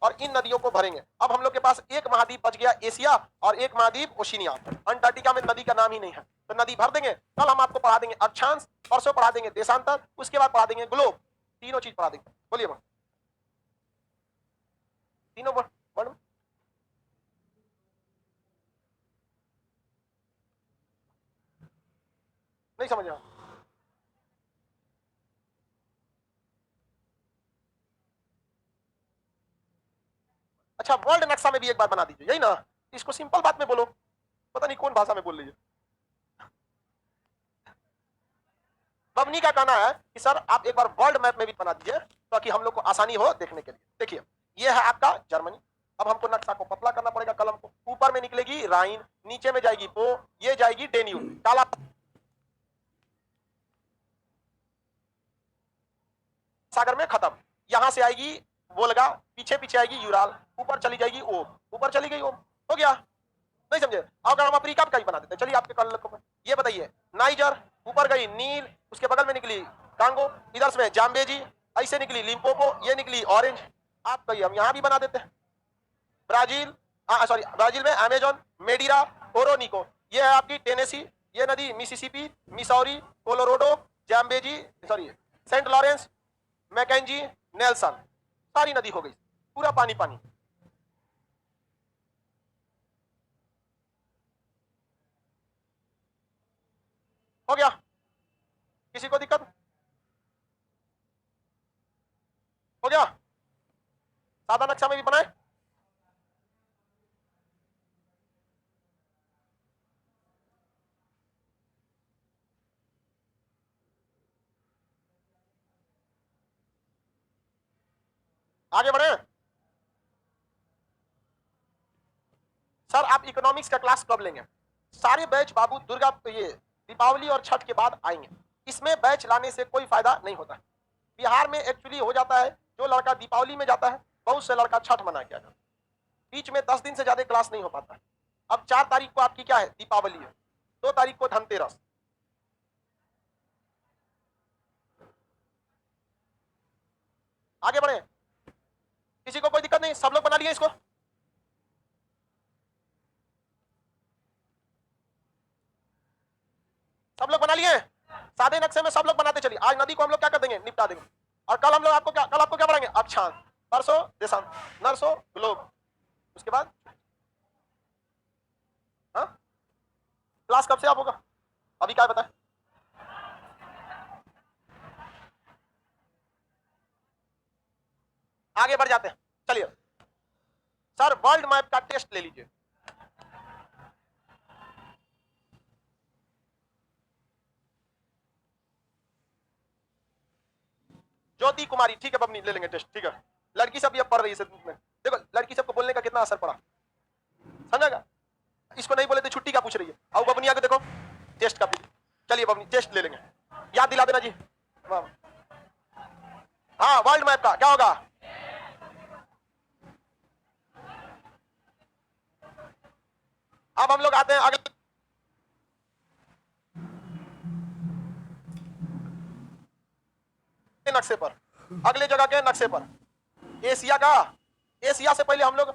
और इन नदियों को भरेंगे। अब हम लोग के पास एक महाद्वीप बच गया एशिया और एक महाद्वीप ओशिनिया। अंटार्कटिका में नदी का नाम ही नहीं है, तो नदी भर देंगे। कल हम आपको पढ़ा देंगे अक्षांश, परसों पढ़ा देंगे देशांतर, उसके बाद पढ़ा देंगे ग्लोब, तीनों चीज पढ़ा देंगे। बोलिए तीनों वर्ड नहीं समझ रहा। अच्छा वर्ल्ड नक्शा में भी एक बार बना दीजिए, यही ना, इसको सिंपल बात में बोलो, पता नहीं कौन भाषा में बोल लीजिए। बबनी का कहना है कि सर आप एक बार वर्ल्ड मैप में भी बना दीजिए ताकि हम लोग को आसानी हो देखने के लिए। देखिए ये है आपका जर्मनी। अब हमको नक्शा को पतला करना पड़ेगा, कलम को ऊपर में निकलेगी राइन, नीचे में जाएगी पो, ये जाएगी डेन्यूब, काला सागर में खत्म, यहां से आएगी वोल्गा, पीछे पीछे आएगी यूराल, ऊपर चली जाएगी ओम, ऊपर चली गई ओम। हो गया, नहीं समझे? अगर हम अफ्रीका का ही बना देते, चलिए आपके कल को ये बताइए, नाइजर ऊपर गई नील, उसके बगल में निकली कांगो, इधर से जाम्बेजी, ऐसे निकली लिम्पोपो, ये निकली ऑरेंज। आप कहिए हम यहां भी बना देते हैं। ब्राजील, सॉरी ब्राजील में अमेजोन, मेडिरा, ओरोनिको, ये है आपकी टेनेसी, ये नदी Mississippi, Missouri, Colorado, Zambezi, sorry Saint Lawrence, Mackenzie, Nelson, सारी नदी हो गई, पूरा पानी पानी। हो गया, किसी को दिक्कत? हो गया, सादा नक्शा में भी बनाए। आगे बढ़े। सर आप इकोनॉमिक्स का क्लास कब लेंगे? सारे बैच बाबू दुर्गा ये दीपावली और छठ के बाद आएंगे, इसमें बैच लाने से कोई फायदा नहीं होता। बिहार में एक्चुअली हो जाता है, जो लड़का दीपावली में जाता है बहुत से लड़का छठ मना के आता, बीच में 10 दिन से ज्यादा क्लास नहीं हो पाता। अब 4 तारीख को आपकी क्या है, दीपावली है, 2 तारीख को धनतेरस। आगे बढ़े, किसी को कोई दिक्कत नहीं? सब लोग बना लिए इसको? सब लोग बना लिए? सादे नक्शे में सब लोग बनाते चलिए। आज नदी को हम लोग क्या कर देंगे, निपटा देंगे। और कल हम लोग आपको क्या, कल आपको क्या पढ़ाएंगे, अक्षांश, परसों देशांत, नरसों ग्लोब, उसके बाद हाँ क्लास कब से आप होगा, अभी क्या बताए? आगे बढ़ जाते हैं, चलिए सर वर्ल्ड मैप का टेस्ट ले लीजिए। ज्योति कुमारी, ठीक है बबनी, ले लेंगे टेस्ट, ठीक है। लड़की सब ये पढ़ रही है, देखो लड़की सबको बोलने का कितना असर पड़ा, समझेगा? इसको नहीं बोले तो छुट्टी का पूछ रही है। आओ बबनी आगे देखो, टेस्ट का, चलिए बबनी टेस्ट ले लेंगे, याद दिला देना जी। हाँ वर्ल्ड मैप का क्या होगा, अब हम लोग आते हैं अगले नक्शे पर, अगले जगह के नक्शे पर एशिया का, एशिया से पहले हम लोग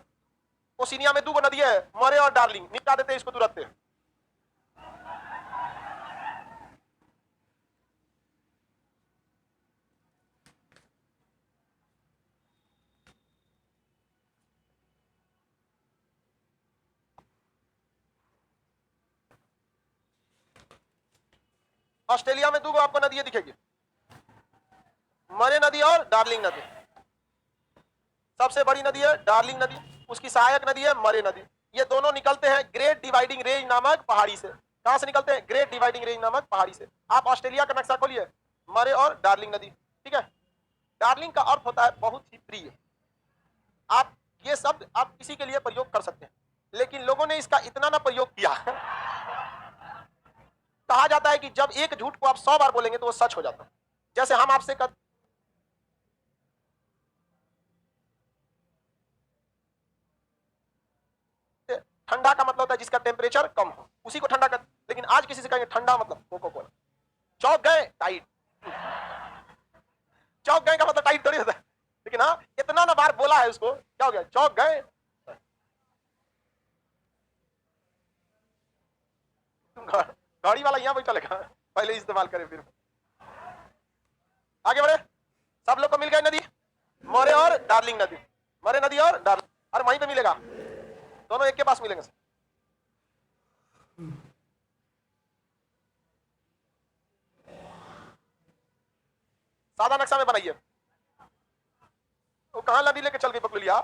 ओशिनिया में 2 नदी है, मरे और डार्लिंग, निपटा देते हैं इसको तुरंत। ऑस्ट्रेलिया में 2 आपको नदियां दिखेगी, मरे नदी और डार्लिंग नदी। सबसे बड़ी नदी है डार्लिंग नदी, उसकी सहायक नदी है मरे नदी। ये दोनों निकलते हैं ग्रेट डिवाइडिंग रेंज नामक पहाड़ी से। कहां से निकलते हैं? ग्रेट डिवाइडिंग रेंज नामक पहाड़ी से। आप ऑस्ट्रेलिया का नक्शा खोलिए, मरे और डार्लिंग नदी, ठीक है। डार्लिंग का अर्थ होता है बहुत ही प्रिय। आप ये शब्द आप किसी के लिए प्रयोग कर सकते हैं, लेकिन लोगों ने इसका इतना ना प्रयोग किया। कहा जाता है कि जब एक झूठ को आप 100 बार बोलेंगे तो वो सच हो जाता है। जैसे हम आपसे ठंडा का मतलब होता है जिसका टेम्परेचर कम हो, उसी को ठंडा कर। लेकिन आज किसी से कहेंगे ठंडा मतलब कोको कोला। चौक गए, टाइट। चौक गए का मतलब टाइट थोड़ी होता है, लेकिन हाँ इतना ना बार बोला है उसको, क्या हो गया? चौक गए। गाड़ी वाला यहाँ बैठा लगा, पहले इस्तेमाल करें फिर आगे बढ़े। सब लोग को मिल गई नदी, मरे और डार्लिंग नदी, मरे नदी और डार्लिंग, और वहीं पे मिलेगा, दोनों एक के पास मिलेंगे। सादा नक्शा में बनाइए। वो कहां नदी लेके चल गई पकड़िया,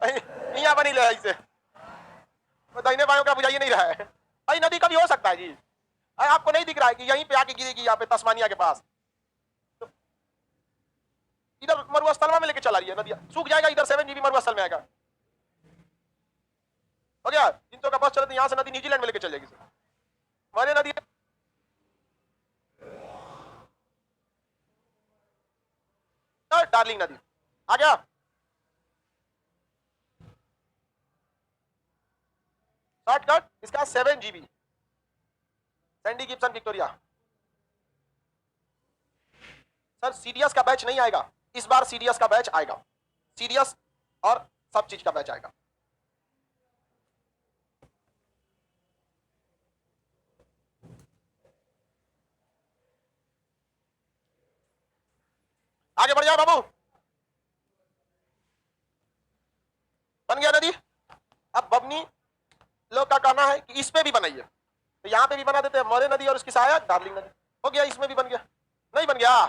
यहाँ बनी ले इसे, दाहिने बायों का बुझाइए नहीं रहा है। भाई नदी कभी हो सकता है जी, आपको नहीं दिख रहा है कि यहीं पे आके गिरेगी, यहाँ पे तस्मानिया के पास। तो इधर मरुस्थल में लेके चला रही है नदियां, सूख जाएगा, इधर 7 GB मरुस्थल में आएगा। हो गया, जिनको का बस चले तो यहाँ से नदी न्यूजीलैंड में लेके चल जाएगी। मरे नदी डार्लिंग नदी आ गया। शॉर्टकट इसका 7 GB, Sandy Gibson Victoria. Sir CDS का बैच नहीं आएगा इस बार, सीडीएस का बैच आएगा, सीडीएस और सब चीज का बैच आएगा। आगे बढ़ जाओ बाबू। बन गया नदी। अब बबनी लोग का कहना है कि इस पे भी बनाइए, तो यहां पे भी बना देते हैं, मरे नदी और उसकी सहायक डार्लिंग नदी। हो गया, इसमें भी बन गया। नहीं बन गया?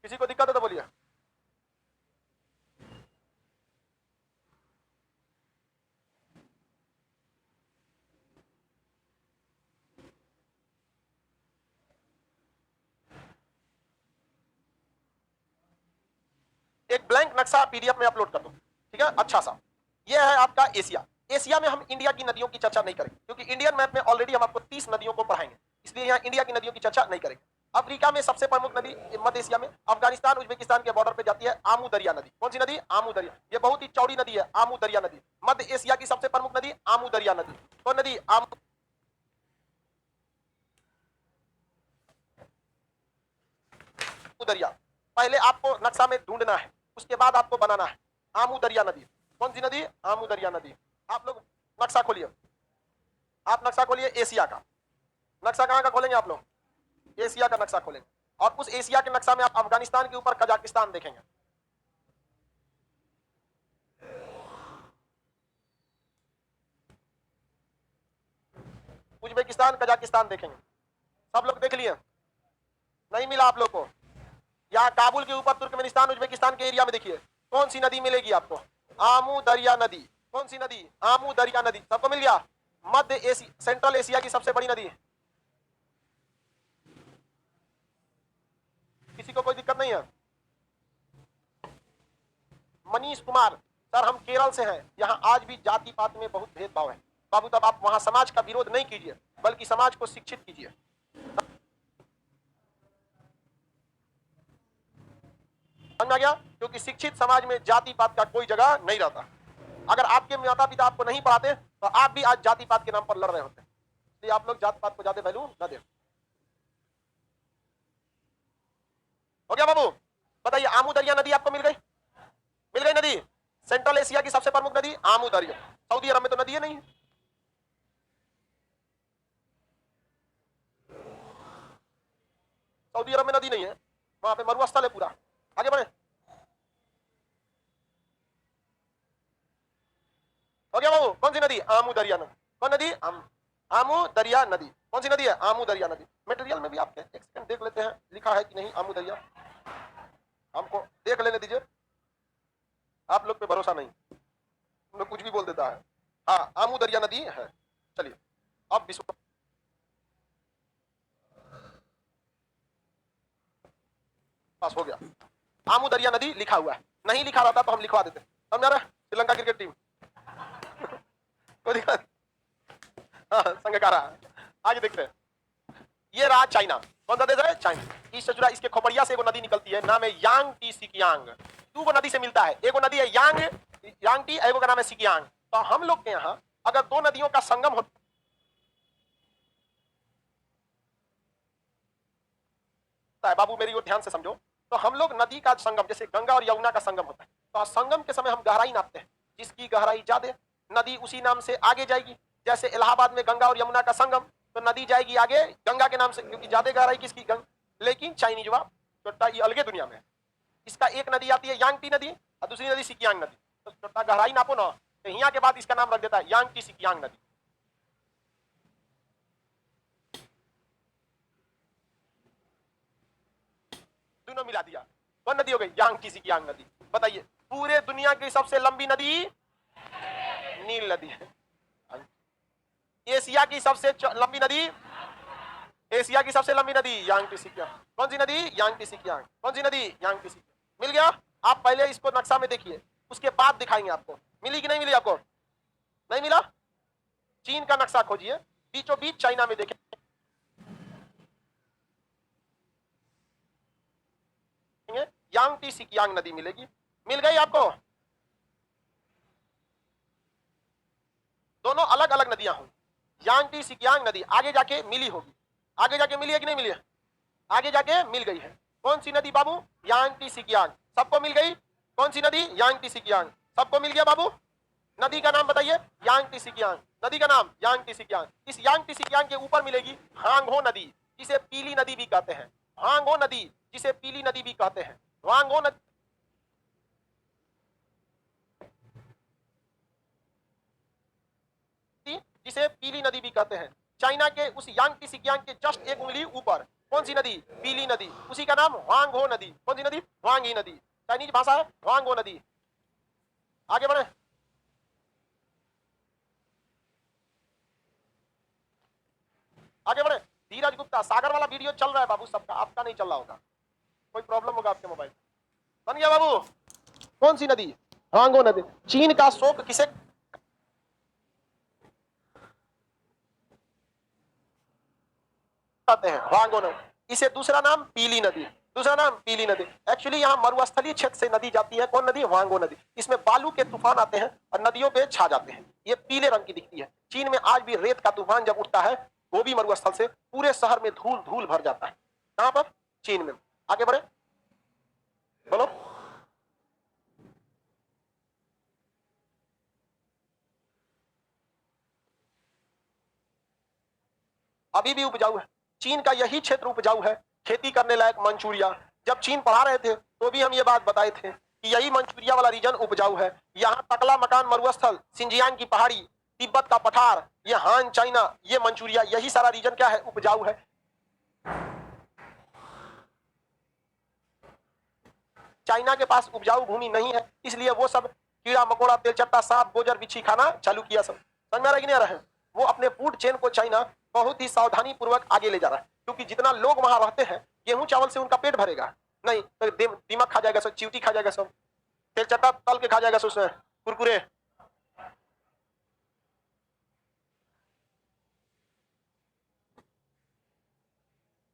किसी को दिक्कत है तो बोलिए। एक ब्लैंक नक्शा पीडीएफ में अपलोड कर दो, ठीक है, अच्छा सा। ये है आपका एशिया। एशिया में हम इंडिया की नदियों की चर्चा नहीं करेंगे, क्योंकि इंडियन मैप में ऑलरेडी हम आपको 30 नदियों को पढ़ाएंगे, इसलिए यहाँ इंडिया की नदियों की चर्चा नहीं करेंगे। अफ्रीका में सबसे प्रमुख नदी मध्य एशिया में अफगानिस्तान उज्बेकिस्तान के बॉर्डर पे जाती है, आमू दरिया नदी। कौन सी नदी? आमू दरिया। ये बहुत ही चौड़ी नदी है, आमू दरिया नदी। मध्य एशिया की सबसे प्रमुख नदी आमू दरिया नदी। कौन नदी? आमू दरिया। पहले आपको नक्शा में ढूंढना है, उसके बाद आपको बनाना है। आमू दरिया नदी। कौन सी नदी? आमू दरिया नदी। आप लोग नक्शा खोलिए, आप नक्शा खोलिए एशिया का। नक्शा कहां का खोलेंगे आप लोग? एशिया का नक्शा खोलेंगे, और उस एशिया के नक्शा में आप अफगानिस्तान के ऊपर कजाकिस्तान देखेंगे। उज्बेकिस्तान कजाकिस्तान देखेंगे। सब लोग देख लिए? नहीं मिला आप लोग को? यहाँ काबुल के ऊपर तुर्कमेनिस्तान उज्बेकिस्तान के एरिया में देखिए, कौन सी नदी मिलेगी आपको? आमू दरिया नदी। कौन सी नदी? आमू दरिया नदी। सबको मिल गया? मध्य एशिया, सेंट्रल एशिया की सबसे बड़ी नदी। किसी को कोई दिक्कत नहीं है? मनीष कुमार सर, हम केरल से हैं, यहाँ आज भी जाति पात में बहुत भेदभाव है। बाबू तब आप वहां समाज का विरोध नहीं कीजिए, बल्कि समाज को शिक्षित कीजिए। समझ में आ गया? क्योंकि शिक्षित समाज में जाति पात का कोई जगह नहीं रहता। अगर आपके माता पिता आपको नहीं पढ़ाते तो आप भी आज जाति पात के नाम पर लड़ रहे होते। इसलिए आप लोग जात पात को ज्यादा वैल्यू न दे। हो गया बाबू? बताइए, आमू दरिया नदी आपको मिल गई? मिल गई नदी? सेंट्रल एशिया की सबसे प्रमुख नदी आमू दरिया। सऊदी अरब में तो नदी है नहीं। सऊदी अरब में नदी नहीं है, वहां पे मरुस्थल है पूरा। आगे बढ़े। हो गया बाबू? कौन सी नदी? आमू दरिया नदी। कौन नदी? आमू दरिया नदी। कौन सी नदी है? आमू दरिया नदी। मटेरियल में भी आप एक सेकंड देख लेते हैं, लिखा है कि नहीं आमू दरिया, हमको देख लेने दीजिए। आप लोग पे भरोसा नहीं, हम लोग कुछ भी बोल देता है। हाँ, आमू दरिया नदी है। चलिए अब विश्व पास हो गया। आमू दरिया नदी लिखा हुआ है, नहीं लिखा रहता तो हम लिखवा देते। समझा रहे? श्रीलंका क्रिकेट टीम कोई दिक्कत? हाँ, संगकारा। आगे देखते हैं। ये रहा चाइना। कौन सा देश है? चाइना। इस सचुरा इसके खोपड़िया से एगो नदी निकलती है, नाम है यांग टी सिकियांग। दो नदी से मिलता है, एगो नदी है यांग टी, एगो का नाम है सिकियांग। तो हम लोग के यहाँ अगर दो नदियों का संगम होता है, बाबू मेरी ओर ध्यान से समझो, तो हम लोग नदी का संगम, जैसे गंगा और यमुना का संगम होता है, तो संगम के समय हम गहराई नापते हैं। जिसकी गहराई ज्यादा, नदी उसी नाम से आगे जाएगी। जैसे इलाहाबाद में गंगा और यमुना का संगम, तो नदी जाएगी आगे गंगा के नाम से, क्योंकि ज्यादा गहराई किसकी? गंगा। लेकिन चाइनीज छोटा, ये अलगे दुनिया में है। इसका एक नदी आती है यांग टी नदी और दूसरी नदी सिकियांग नदी। तो छोटा गहराई नापो ना, तो यहाँ के बाद इसका नाम रख देता है यांग टी सिकियांग नदी। दोनों मिला दिया, कौन नदी हो गई? यांग टी सिकियांग नदी। बताइए, पूरे दुनिया की सबसे लंबी नदी नील नदी है। एशिया की सबसे लंबी नदी, एशिया की सबसे लंबी नदी यांग टी सिकियांग। कौन सी नदी? यांग टी सिकियांग। कौन सी नदी? यांग टी सिकियांग। मिल गया? आप पहले इसको नक्शा में देखिए, उसके बाद दिखाएंगे आपको। मिली कि नहीं मिली आपको? नहीं मिला? चीन का नक्शा खोजिए, बीचों बीच चाइना में देखें, यांग टी सिकियांग नदी मिलेगी। मिल गई आपको? दोनों अलग अलग नदियां होंगी। यांग टी सिकियांग नदी आगे जाके मिली होगी। आगे जाके मिली है कि नहीं मिली है? आगे जाके मिल गई है। कौन सी नदी बाबू? यांग टी सिकियांग। सबको मिल गई? कौन सी नदी? यांग टी सिकियांग। सबको मिल गया बाबू? नदी का नाम बताइए। यांग टी सिकियांग। नदी का नाम यांग टी सिकियांग। इस यांग टी सिकियांग के ऊपर मिलेगी हांगहो नदी, जिसे पीली नदी भी कहते हैं। हांगहो नदी, जिसे पीली नदी भी कहते हैं। हांगहो नदी जिसे पीली नदी भी कहते हैं। चाइना के उस यांग टी सिकियांग के जस्ट एक उंगली ऊपर कौन सी नदी? पीली नदी, उसी का नाम ह्वांगहो नदी। कौन सी नदी? ह्वांगी नदी। चाइनीज भाषा है ह्वांगहो नदी। आगे बढ़े। आगे बढ़े। धीरज गुप्ता, सागर वाला वीडियो चल रहा है बाबू सबका, आपका नहीं चल रहा होगा, कोई प्रॉब्लम होगा आपके मोबाइल। बन गया बाबू? कौन सी नदी? ह्वांगहो नदी। चीन का शोक किसे कहते हैं? ह्वांगहो नदी। इसे दूसरा नाम पीली नदी, दूसरा नाम पीली नदी। एक्चुअली यहाँ मरुस्थलीय क्षेत्र से नदी जाती है। कौन नदी? ह्वांगहो नदी। इसमें बालू के तूफान आते हैं और नदियों पे छा जाते हैं, ये पीले रंग की दिखती है। चीन में आज भी रेत का तूफान जब उठता है, गोबी मरुस्थल से, पूरे शहर में धूल धूल भर जाता है। कहां पर? चीन में। आगे बढ़े, बोलो। अभी भी उपजाऊ है। चीन का यही क्षेत्र उपजाऊ है, खेती करने लायक मंचूरिया। जब चीन पढ़ा रहे थे तो भी हम ये बात बताए थे कि यही मंचूरिया वाला रीजन उपजाऊ है। यहाँ टकला मकान मरुस्थल, सिंजियांग की पहाड़ी, तिब्बत का पठार, ये हान चाइना, ये मंचूरिया, यही सारा रीजन क्या है? उपजाऊ है। चाइना के पास उपजाऊ भूमि नहीं है, इसलिए वो सब कीड़ा मकोड़ा, तेलचट्टा, सांप, गोजर, बिच्छी खाना चालू किया। सब समझ में आ रहा है कि नहीं आ रहा है? वो अपने फूड चेन को चाइना बहुत ही सावधानी पूर्वक आगे ले जा रहा है, क्योंकि जितना लोग वहां रहते हैं, गेहूं चावल से उनका पेट भरेगा नहीं, तो दीमक खा जाएगा सब, चिवटी खा जाएगा सब, तेलचट्टा तल के खा जाएगा सब, उसमें कुरकुरे।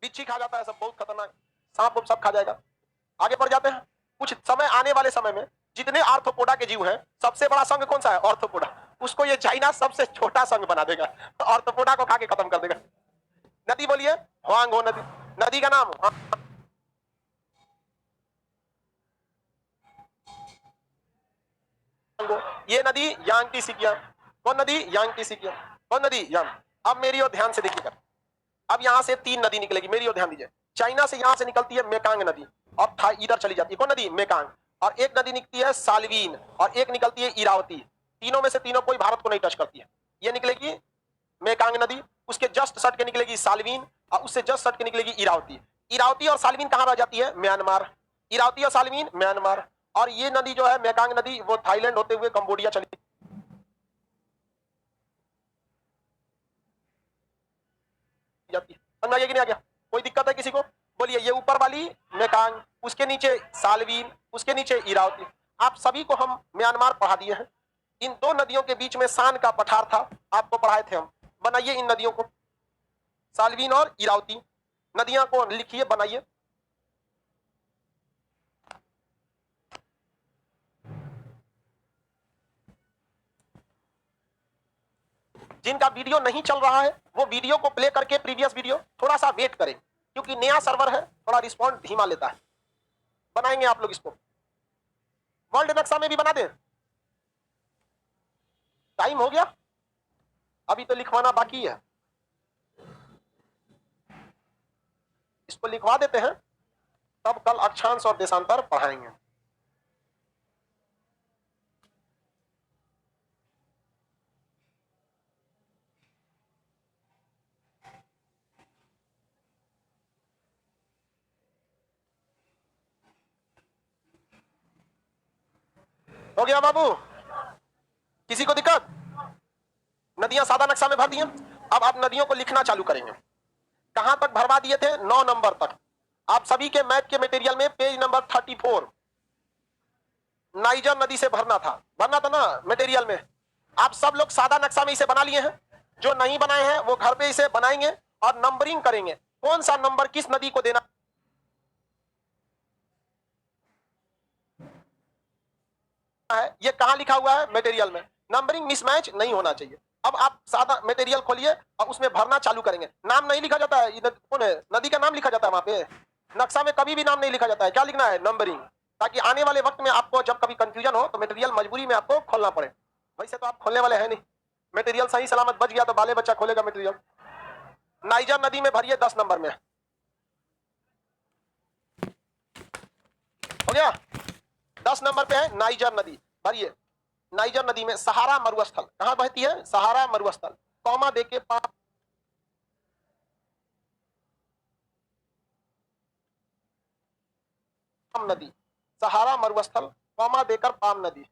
बिच्छी खा जाता है सब, बहुत खतरनाक, सांप सब खा जाएगा। आगे बढ़ जाते हैं। कुछ समय आने वाले समय में जितने आर्थ्रोपोडा के जीव हैं, सबसे बड़ा संघ कौन सा है? आर्थ्रोपोडा। उसको ये चाइना सबसे छोटा संघ बना देगा और तपोड़ा को खा के खत्म कर देगा। नदी बोलिए, हुआंगहो नदी। नदी का नाम ये नदी यांगटी सिकिया। कौन नदी? यांगटी सिकिया। कौन नदी? यांग। अब मेरी ओर ध्यान से देखिएगा, अब यहां से 3 नदी निकलेगी, मेरी ओर ध्यान दीजिए। चाइना से यहां से निकलती है मेकांग नदी और इधर चली जाती है। कौन नदी? मेकांग। और एक नदी निकलती है सालवीन और एक निकलती है इरावती। तीनों में से तीनों कोई भारत को नहीं टच करती है। ये निकलेगी मेकांग नदी, उसके जस्ट सट के निकलेगी सालवीन और उससे जस्ट सट के निकलेगी इरावती। इरावती और सालवीन कहां रह जाती है? म्यांमार। इरावती और सालवीन म्यांमार। और ये नदी जो है मेकांग नदी, वो थाईलैंड होते हुए कंबोडिया चली जाती है। समझ आ गया कि नहीं आ गया? कोई दिक्कत है किसी को? बोलिए। ये ऊपर वाली मेकांग, उसके नीचे सालवीन, उसके नीचे इरावती। आप सभी को हम म्यांमार पढ़ा दिए हैं। इन दो नदियों के बीच में सान का पठार था, आपको पढ़ाए थे हम। बनाइए इन नदियों को, सालवीन और इरावती नदियां को लिखिए, बनाइए। जिनका वीडियो नहीं चल रहा है वो वीडियो को प्ले करके प्रीवियस वीडियो थोड़ा सा वेट करें, क्योंकि नया सर्वर है, थोड़ा रिस्पॉन्ड धीमा लेता है। बनाएंगे आप लोग इसको, वर्ल्ड नक्शा में भी बना दें। टाइम हो गया, अभी तो लिखवाना बाकी है। इसको लिखवा देते हैं, तब कल अक्षांश और देशांतर पढ़ाएंगे। हो गया बाबू? किसी को दिक्कत? नदियां सादा नक्शा में भर दी। अब आप नदियों को लिखना चालू करेंगे। कहां तक भरवा दिए थे? 9 नंबर तक। आप सभी के मैथ के मटेरियल में पेज नंबर 34 नाइजर नदी से भरना था ना मटेरियल में। आप सब लोग सादा नक्शा में इसे बना लिए हैं। जो नहीं बनाए हैं वो घर पे इसे बनाएंगे और नंबरिंग करेंगे, कौन सा नंबर किस नदी को देना है। ये कहां लिखा हुआ है? मटेरियल में। नंबरिंग मिसमैच नहीं होना चाहिए। अब आप सादा मटेरियल खोलिए और उसमें भरना चालू करेंगे। नाम नहीं लिखा जाता है, इधर कौन है? नदी का नाम लिखा जाता है वहां पे। नक्शा में कभी भी नाम नहीं लिखा जाता है। क्या लिखना है? नंबरिंग, ताकि आने वाले वक्त में आपको जब कभी कंफ्यूजन हो तो मटेरियल मजबूरी में आपको खोलना पड़े। वैसे तो आप खोलने वाले हैं नहीं, मटेरियल सही सलामत बच गया तो बाले बच्चा खोलेगा मटेरियल। नाइजर नदी में भरिए 10 नंबर में। हो गया? 10 नंबर पे है नाइजर नदी, भरिए। नाइजर नदी में सहारा मरुस्थल कहां बहती है? सहारा मरुस्थल, कौमा देके पाम नदी, सहारा मरुस्थल, कौमा देकर पाम नदी।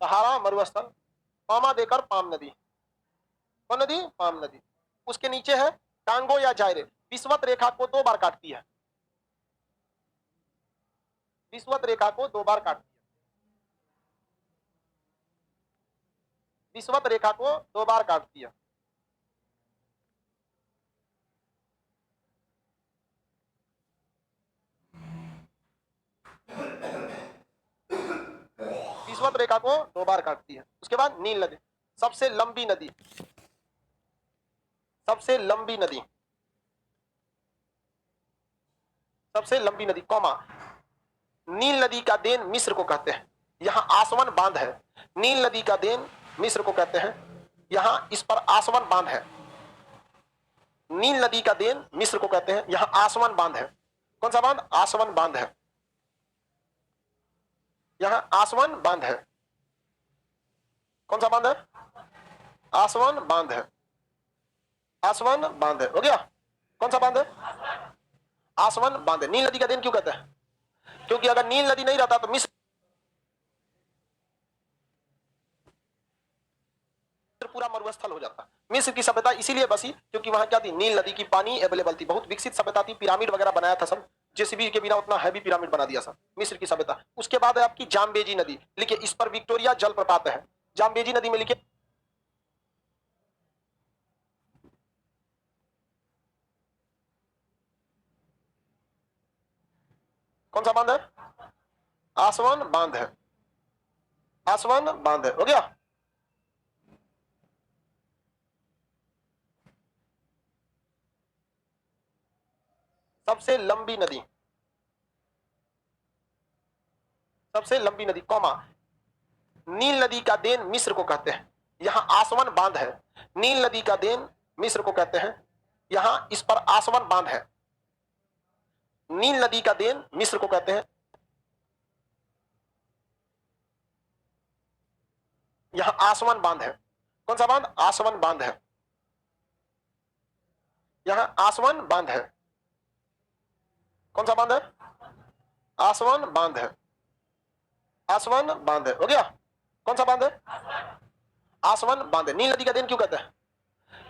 सहारा मरुस्थल, कौमा देकर पाम नदी। कौन नदी? पाम नदी। उसके नीचे है कांगो या जायरे। विषुवत रेखा को 2 बार काटती है। विषुवत रेखा को 2 बार काटती है। विषुवत रेखा को 2 बार काटती है। विषुवत रेखा को 2 बार काटती है। उसके बाद नील नदी, सबसे लंबी नदी, सबसे लंबी नदी, सबसे लंबी नदी, कौमा। नील नदी का देन मिस्र को कहते हैं। यहां आसवन बांध है। नील नदी का देन मिस्र को कहते हैं। यहां इस पर आसवन बांध है। नील नदी का देन मिस्र को कहते हैं। यहां आसवन बांध है। कौन सा बांध? आसवन बांध है। यहां आसवन बांध है। कौन सा बांध है? आसवन बांध है। आसवन बांध है। हो गया? कौन सा बांध है? आसवन बांध है। नील नदी का देन क्यों कहते हैं? क्योंकि अगर नील नदी नहीं रहता तो मिस्र पूरा मरुस्थल हो जाता। मिस्र की सभ्यता इसीलिए बसी क्योंकि वहां क्या थी? नील नदी की पानी अवेलेबल थी। बहुत विकसित सभ्यता थी। पिरामिड वगैरह बनाया था सब, जेसीबी के बिना उतना हैवी पिरामिड बना दिया सब मिस्र की सभ्यता। उसके बाद है आपकी जाम्बेजी नदी। लिखिए, इस पर विक्टोरिया जलप्रपात है। जाम्बेजी नदी में लिखिए, कौन सा बांध है? आसवन बांध है, आसवन बांध है, हो गया। सबसे लंबी नदी, सबसे लंबी नदी, कौमा, नील नदी का देन मिस्र को कहते हैं। यहां आसवन बांध है, नील नदी का देन मिस्र को कहते हैं, यहां इस पर आसवन बांध है। नील नदी का देन मिस्र को कहते हैं, यहां आसवन बांध है। कौन सा बांध? आसवन बांध है, यहां आसवन बांध है। कौन सा बांध है? आसवन बांध है, आसवन बांध है, हो गया। कौन सा बांध है? आसवन बांध है। नील नदी का देन क्यों कहते हैं?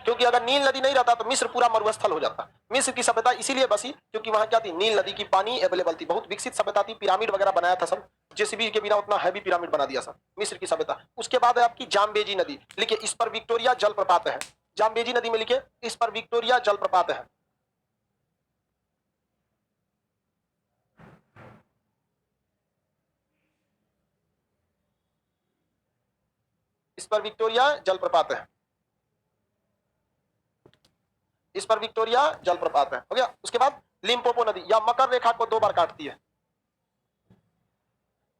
क्योंकि अगर नील नदी नहीं रहता तो मिस्र पूरा मरुस्थल हो जाता। मिस्र की सभ्यता इसीलिए बसी क्योंकि वहां क्या थी? नील नदी की पानी अवेलेबल थी, बहुत विकसित सभ्यता थी, पिरामिड वगैरह बनाया था सब, जेसीबी के बिना उतना हैवी पिरामिड बना दिया सब मिस्र की सभ्यता। उसके बाद है आपकी जाम्बेजी नदी, लिखिए इस पर विक्टोरिया जलप्रपात है। जाम्बेजी नदी में लिखिए इस पर विक्टोरिया जलप्रपात है। इस पर विक्टोरिया जलप्रपात है, इस पर विक्टोरिया जलप्रपात है, हो गया। उसके बाद लिम्पोपो नदी या मकर रेखा को 2 बार काटती है।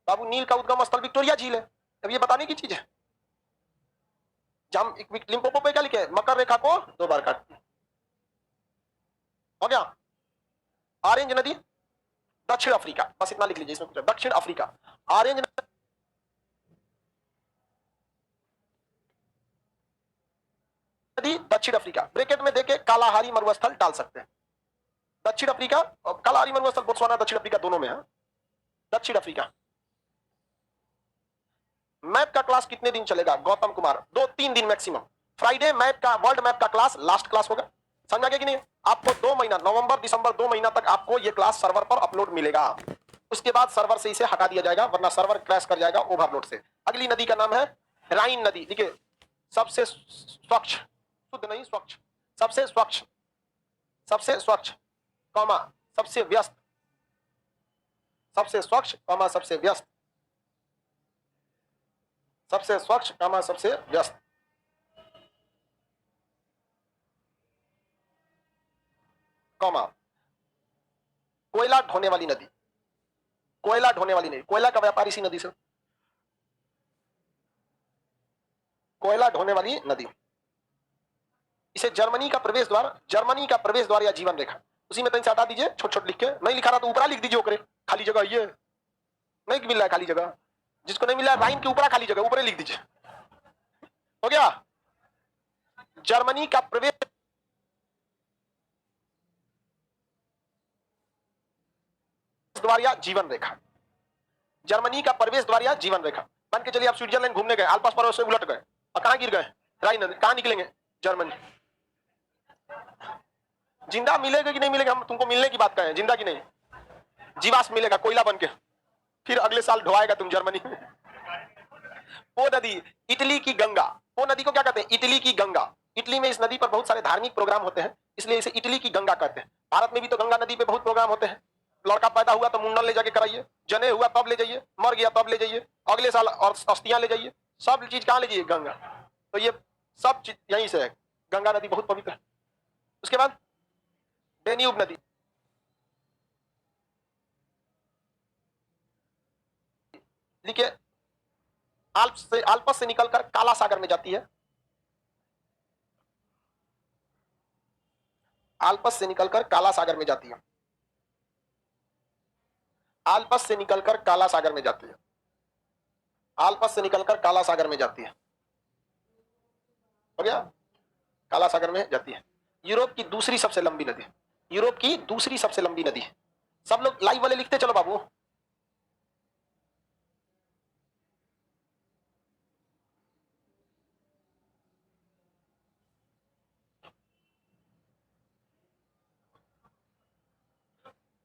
बाबू नील का उद्गम स्थल विक्टोरिया झील है, अब ये बताने की चीज है। जम लिम्पोपो पे क्या लिखे? मकर रेखा को 2 बार काटती है, हो गया। ऑरेंज नदी दक्षिण अफ्रीका, बस इतना लिख लीजिए इसमें कुछ, दक्षिण अफ्रीका। ऑरेंज नदी दक्षिण अफ्रीका, ब्रैकेट में देके कालाहारी मरुस्थल डाल सकते हैं। दक्षिण अफ्रीका और कालाहारी मरुस्थल बोत्सवाना दक्षिण अफ्रीका दोनों में है। दक्षिण अफ्रीका। मैप का क्लास कितने दिन चलेगा गौतम कुमार? 2-3 दिन मैक्सिमम। फ्राइडे मैप का, वर्ल्ड मैप का क्लास लास्ट क्लास होगा, समझा गया कि नहीं? आपको 2 महीना, नवंबर दिसंबर 2 महीना तक आपको ये क्लास सर्वर पर अपलोड मिलेगा। उसके बाद सर्वर से इसे हटा दिया जाएगा, वरना सर्वर क्रैश कर जाएगा ओवरलोड से। अगली नदी का नाम है राइन नदी, देखिए सबसे स्वच्छ, शुद्ध नहीं स्वच्छ, सबसे स्वच्छ, सबसे स्वच्छ कौमा सबसे व्यस्त, सबसे स्वच्छ कौमा सबसे व्यस्त, सबसे स्वच्छ कौमा सबसे व्यस्त, कौमा कोयला ढोने वाली नदी, कोयला ढोने वाली नदी, कोयला का व्यापार इसी नदी से, कोयला ढोने वाली नदी। इसे जर्मनी का प्रवेश द्वार, जर्मनी का प्रवेश द्वार या जीवन रेखा, उसी में हटा दीजिए छोट छोट लिख के, नहीं लिखा रहा तो ऊपरा लिख दीजिए, ओकरे खाली जगह, ये नहीं मिल रहा है खाली जगह, जिसको नहीं मिला राइन के ऊपरा खाली जगह ऊपरे लिख दीजिए, हो गया। जर्मनी का प्रवेश द्वार या जीवन रेखा, जर्मनी का प्रवेश द्वार या जीवन रेखा। मान के चलिए आप स्विट्जरलैंड घूमने गए, आलपास पड़ोस से उलट गए और कहां गिर गए? राइन नदी, कहां निकलेंगे? जर्मनी। जिंदा मिलेगा कि नहीं मिलेगा? हम तुमको मिलने की बात कहें, जिंदा की नहीं, जीवाश्म मिलेगा कोयला बन के, फिर अगले साल ढोआएगा तुम जर्मनी में। वो नदी इटली की गंगा, वो नदी को क्या कहते हैं? इटली की गंगा। इटली में इस नदी पर बहुत सारे धार्मिक प्रोग्राम होते हैं, इसलिए इसे इटली की गंगा कहते हैं। भारत में भी तो गंगा नदी पे बहुत प्रोग्राम होते हैं। लड़का पैदा हुआ तो मुंडन ले जाके कराइए, जने हुआ तब ले जाइए, मर गया तब ले जाइए, अगले साल और अस्थियां ले जाइए, सब चीज कहां ले जाइए? गंगा। तो ये सब चीज यहीं से है, गंगा नदी बहुत पवित्र है। उसके बाद डेन्यूब नदी, देखिए आल्पस से निकलकर काला सागर में जाती है, आल्पस से निकलकर काला सागर में जाती है, आल्पस से निकलकर काला सागर में जाती है, आल्पस से निकलकर काला सागर में जाती है, हो गया, काला सागर में जाती है। यूरोप की दूसरी सबसे लंबी नदी, यूरोप की दूसरी सबसे लंबी नदी। सब लोग लाइव वाले लिखते चलो बाबू।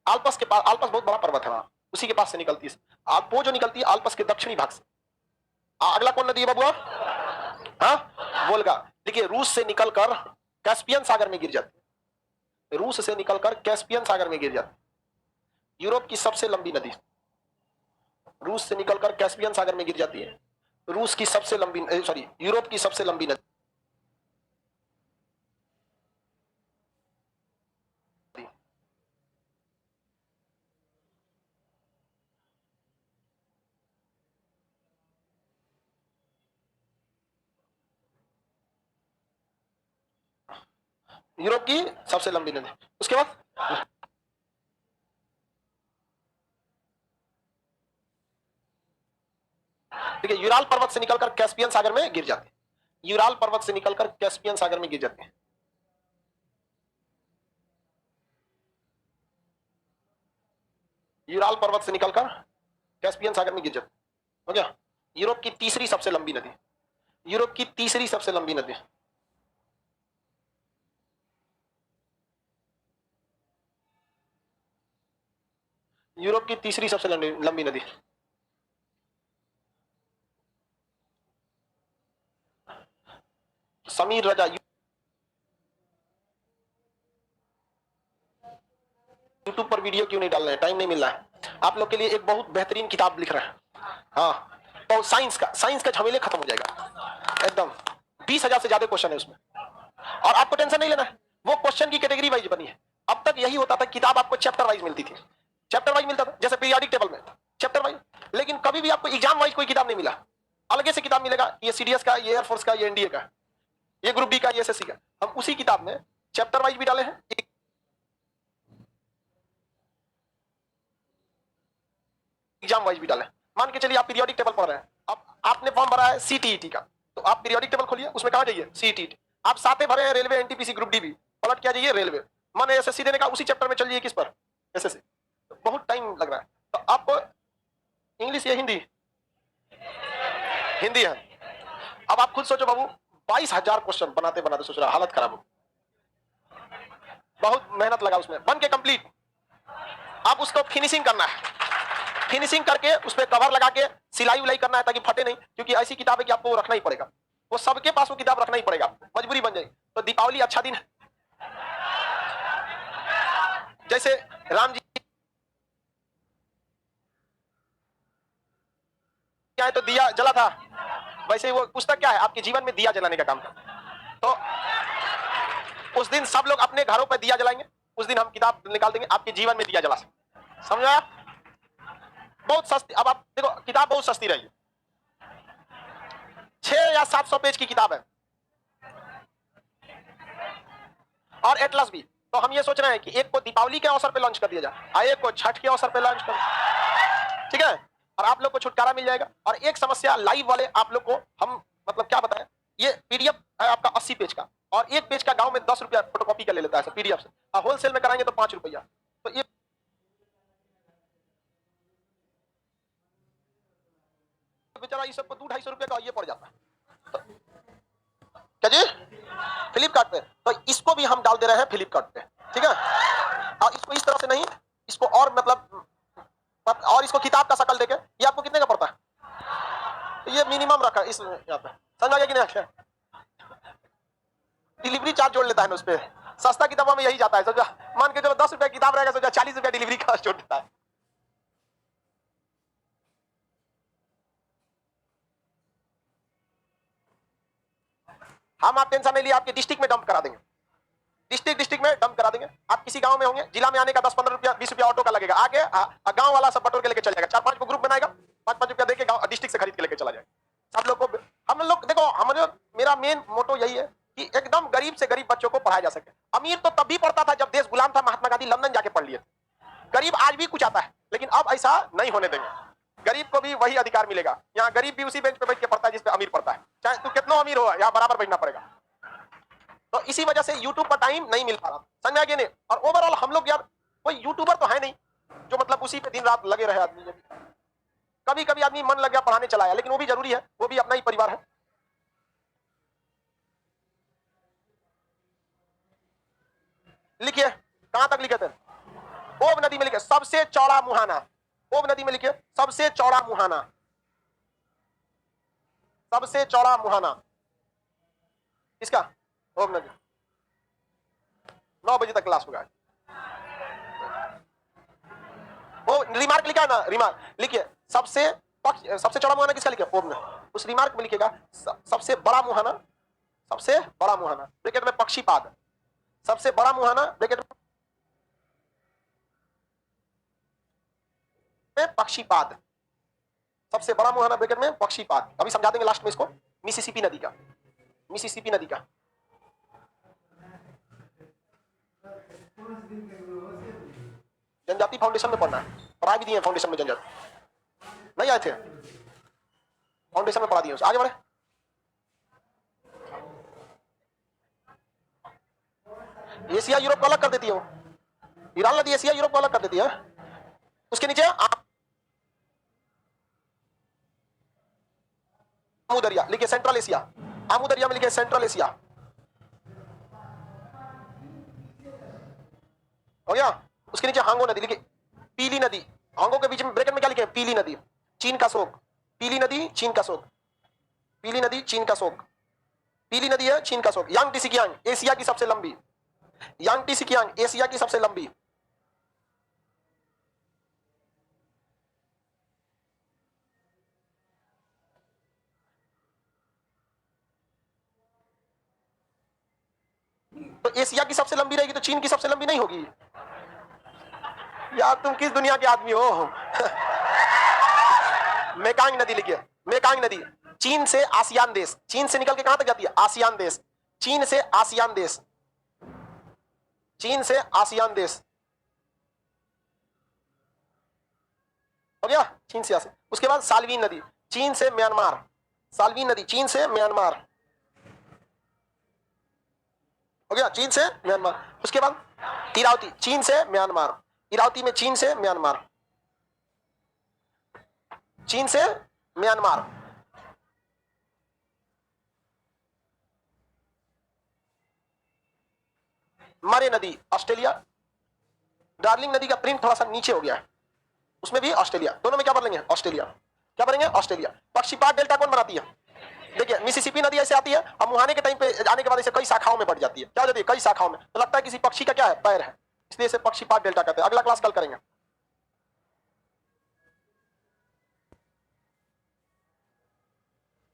आल्पस के पास, आल्पस बहुत बड़ा पर्वत है वहां, उसी के पास से निकलती है। वो जो निकलती है आल्पस के दक्षिणी भाग से। अगला कौन नदी है बाबू? हाँ, वोल्गा। देखिए रूस से निकलकर कैस्पियन सागर में गिर जाती है, रूस से निकलकर कैस्पियन सागर में गिर जाती है। यूरोप की सबसे लंबी नदी, रूस से निकलकर कैस्पियन सागर में गिर जाती है। रूस की सबसे लंबी, सॉरी, यूरोप की सबसे लंबी नदी। यूरोप की सबसे लंबी नदी। उसके बाद ठीक है, यूराल पर्वत से निकलकर कैस्पियन सागर में गिर जाते हैं। यूराल पर्वत से निकलकर कैस्पियन सागर में गिर जाते हैं। यूराल पर्वत से निकलकर कैस्पियन सागर में गिर जाते हैं। हो गया। यूरोप की तीसरी सबसे लंबी नदी। यूरोप की तीसरी सबसे लंबी नदी। यूरोप की तीसरी सबसे लंबी नदी। समीर रजा यूट्यूब पर वीडियो क्यों नहीं डाल रहे हैं? टाइम नहीं मिल रहा है। आप लोग के लिए एक बहुत बेहतरीन किताब लिख रहे हैं। हाँ, तो साइंस का झमेले खत्म हो जाएगा एकदम। 20,000 से ज्यादा क्वेश्चन है उसमें, और आपको टेंशन नहीं लेना है। वो क्वेश्चन की कैटेगरी वाइज बनी है। अब तक यही होता था, किताब आपको चैप्टर वाइज मिलती थी। चैप्टर वाइज मिलता था, जैसे पीरियोडिक टेबल में चैप्टर वाइज। लेकिन कभी भी आपको एग्जाम वाइज कोई किताब नहीं मिला। अलग से किताब मिलेगा, ये सीडीएस का, ये एयरफोर्स का, ये एनडीए का, ये ग्रुप डी का, ये एसएससी का। हम उसी किताब में चैप्टर वाइज भी डाले हैं, एग्जाम वाइज भी डाले। मान के चलिए आप पीरियोडिक टेबल पढ़ रहे हैं, अब आपने फॉर्म भरा है सीटीईटी का, तो आप पीरियोडिक टेबल खोलिए, उसमें कहां जाइए? सीटीईटी। आप साथे भरे हैं रेलवे, एनटीपीसी, ग्रुप डी भी, पलट क्या जाइए? रेलवे। मन एसएससी देने का, उसी चैप्टर में चल जाइए किस पर? एसएससी। तो बहुत टाइम लग रहा है। तो आपको इंग्लिश या हिंदी? हिंदी है। अब आप खुद सोचो बाबू, 22,000 क्वेश्चन बनाते बनाते सोच रहा, हालत खराब हो। बहुत मेहनत लगा उसमें, बन के कंप्लीट। अब उसको फिनिशिंग करना है। फिनिशिंग करके उस पर कवर लगा के सिलाई उलाई करना है ताकि फटे नहीं, क्योंकि ऐसी किताब है कि आपको वो रखना ही पड़ेगा। वो सबके पास वो किताब रखना ही पड़ेगा, मजबूरी बन जाएगी। तो दीपावली अच्छा दिन है, जैसे राम जी क्या है तो दिया जला था, वैसे वो पुस्तक क्या है? आपके जीवन में दिया जलाने का काम था। तो उस दिन सब लोग अपने घरों पर दिया जलाएंगे, उस दिन हम किताब निकाल देंगे, आपके जीवन में दिया जला सकते। समझा? बहुत सस्ती। अब आप देखो, किताब बहुत सस्ती रही, 600 या 700 पेज की किताब है, और एटलस भी। तो हम ये सोच रहे हैं कि एक को दीपावली के अवसर पे लॉन्च कर दिया जाए, और एक को छठ के अवसर पे लॉन्च कर, ठीक है? और आप लोग को छुटकारा मिल जाएगा। और एक समस्या लाइव वाले आप लोग को हम मतलब क्या बताएं, ये पीडीएफ है आपका 80 पेज का, और एक पेज का गांव में 10 रुपया फोटोकॉपी का ले लेता है पीडीएफ से, और होलसेल में कराएंगे तो 5 रुपया। तो ये बेचारा इस सबको 200-250 रुपये का ये पड़ जाता है। क्या जी? फ्लिपकार्ट पे। तो इसको भी हम डाल दे रहे हैं फ्लिपकार्ट पे, ठीक है? और इसको इस तरह से नहीं, इसको और मतलब और इसको किताब का शकल देके, ये आपको कितने का पड़ता है? ये मिनिमम रखा है इस यहाँ पे, समझा गया कि नहीं? डिलीवरी चार्ज जोड़ लेता है ना उस पे। सस्ता किताबों में यही जाता है, सोचा मान के चलो 10 रुपए किताब रहेगा, सोचा 40 रुपया डिलीवरी का जोड़ देता है। हम आप टेंशन नहीं लिए, आपके डिस्ट्रिक्ट में डंप करा देंगे, डिस्ट्रिक्ट में डंप करा देंगे। आप किसी गांव में होंगे, जिला में आने का 10-15 रुपया 20 रुपया ऑटो का लगेगा, आके गांव वाला सब बटोर के लेके चल जाएगा, 4-5 को ग्रुप बनाएगा, 5-5 रुपया देके गांव डिस्ट्रिक्ट से खरीद के लेके चला जाएगा। सब लोग को हम लोग देखो, हमारे मेरा मेन मोटो यही है कि एकदम गरीब से गरीब बच्चों को पढ़ाया जा सके। अमीर तो तब भी पढ़ता था जब देश गुलाम था, महात्मा गांधी लंदन जाके पढ़ लिए थे। गरीब आज भी कुछ आता है, लेकिन अब ऐसा नहीं होने देंगे। गरीब को भी वही अधिकार मिलेगा। यहाँ गरीब भी उसी बेंच पे बैठ के पढ़ता है जिस पे अमीर पढ़ता है, चाहे तू कितना अमीर हो, यहाँ बराबर बैठना पड़ेगा। तो इसी वजह से यूट्यूब पर टाइम नहीं मिल पा रहा, समझ में आ गया नहीं? और ओवरऑल हम लोग यार कोई यूट्यूबर तो है नहीं जो मतलब उसी पे दिन रात लगे रहे आदमी। कभी कभी आदमी मन लग गया पढ़ाने चलाया, लेकिन वो भी जरूरी है, वो भी अपना ही परिवार है। लिखिए, कहां तक लिखे थे? ओब नदी में लिखे सबसे चौड़ा मुहाना। ओब नदी में लिखे सबसे चौड़ा मुहाना, सबसे चौड़ा मुहाना इसका ओब नदी। 9 बजे तक क्लास होगा। वो रिमार्क लिखा है ना, रिमार्क लिखिए सबसे चौड़ा मुहाना किसका लिखे? पोप ने। उस रिमार्क में लिखेगा सबसे बड़ा मुहाना, सबसे बड़ा मुहाना ब्रैकेट में पक्षीपाद, सबसे बड़ा मुहाना ब्रैकेट में पक्षीपाद, सबसे बड़ा मुहाना ब्रैकेट में पक्षीपाद। अभी समझा देंगे लास्ट में इसको। मिसिसिपी नदी का, मिसिसिपी नदी का जनजाति फाउंडेशन में पढ़ना है, पढ़ा भी दिए फाउंडेशन में। जनजाति नहीं आए थे, फाउंडेशन में पढ़ा दिए। आगे बढ़े। एशिया यूरोप को अलग कर देती है वो, ईरान नदी एशिया यूरोप को अलग कर देती है। उसके नीचे आमू दरिया लिखिए, सेंट्रल एशिया। आमू दरिया में लिखिए सेंट्रल एशिया। हो गया। उसके नीचे हांगो नदी लिखिए, पीली नदी। हांगो के बीच में ब्रैकेट में क्या लिखे? पीली नदी, चीन का शोक। पीली नदी चीन का शोक, पीली नदी चीन का शोक, पीली नदी है चीन का शोक। यांग टिसिकियांग एशिया की सबसे लंबी, यांग टिसिकियांग एशिया की सबसे लंबी। तो एशिया की सबसे लंबी रहेगी तो चीन की सबसे लंबी नहीं होगी? यार तुम किस दुनिया के आदमी हो? मेकांग नदी लिखिए, मेकांग नदी। चीन से आसियान देश, चीन से निकल के कहां तक जाती है? आसियान देश। चीन से आसियान देश, चीन से आसियान देश। हो गया, चीन से आसियान। उसके बाद साल्वीन नदी, चीन से म्यांमार। साल्वीन नदी चीन से म्यांमार। हो गया, चीन से म्यांमार। उसके बाद इरावती, चीन से म्यांमार। इरावती में चीन से म्यांमार, चीन से म्यांमार। मरे नदी ऑस्ट्रेलिया। डार्लिंग नदी का प्रिंट थोड़ा सा नीचे हो गया है, उसमें भी ऑस्ट्रेलिया। दोनों में क्या भरेंगे? ऑस्ट्रेलिया। क्या भरेंगे? ऑस्ट्रेलिया। पक्षीपात डेल्टा कौन बनाती है? देखिए, मिसिसिपी नदी ऐसे आती है, अब मुहाने के टाइम पे आने के बाद इसे कई शाखाओं में बढ़ जाती है। क्या हो जाती है? कई शाखाओं में। तो लगता है किसी पक्षी का क्या है? पैर है, इसलिए इसे पक्षीपात डेल्टा कहते हैं। अगला क्लास कल करेंगे।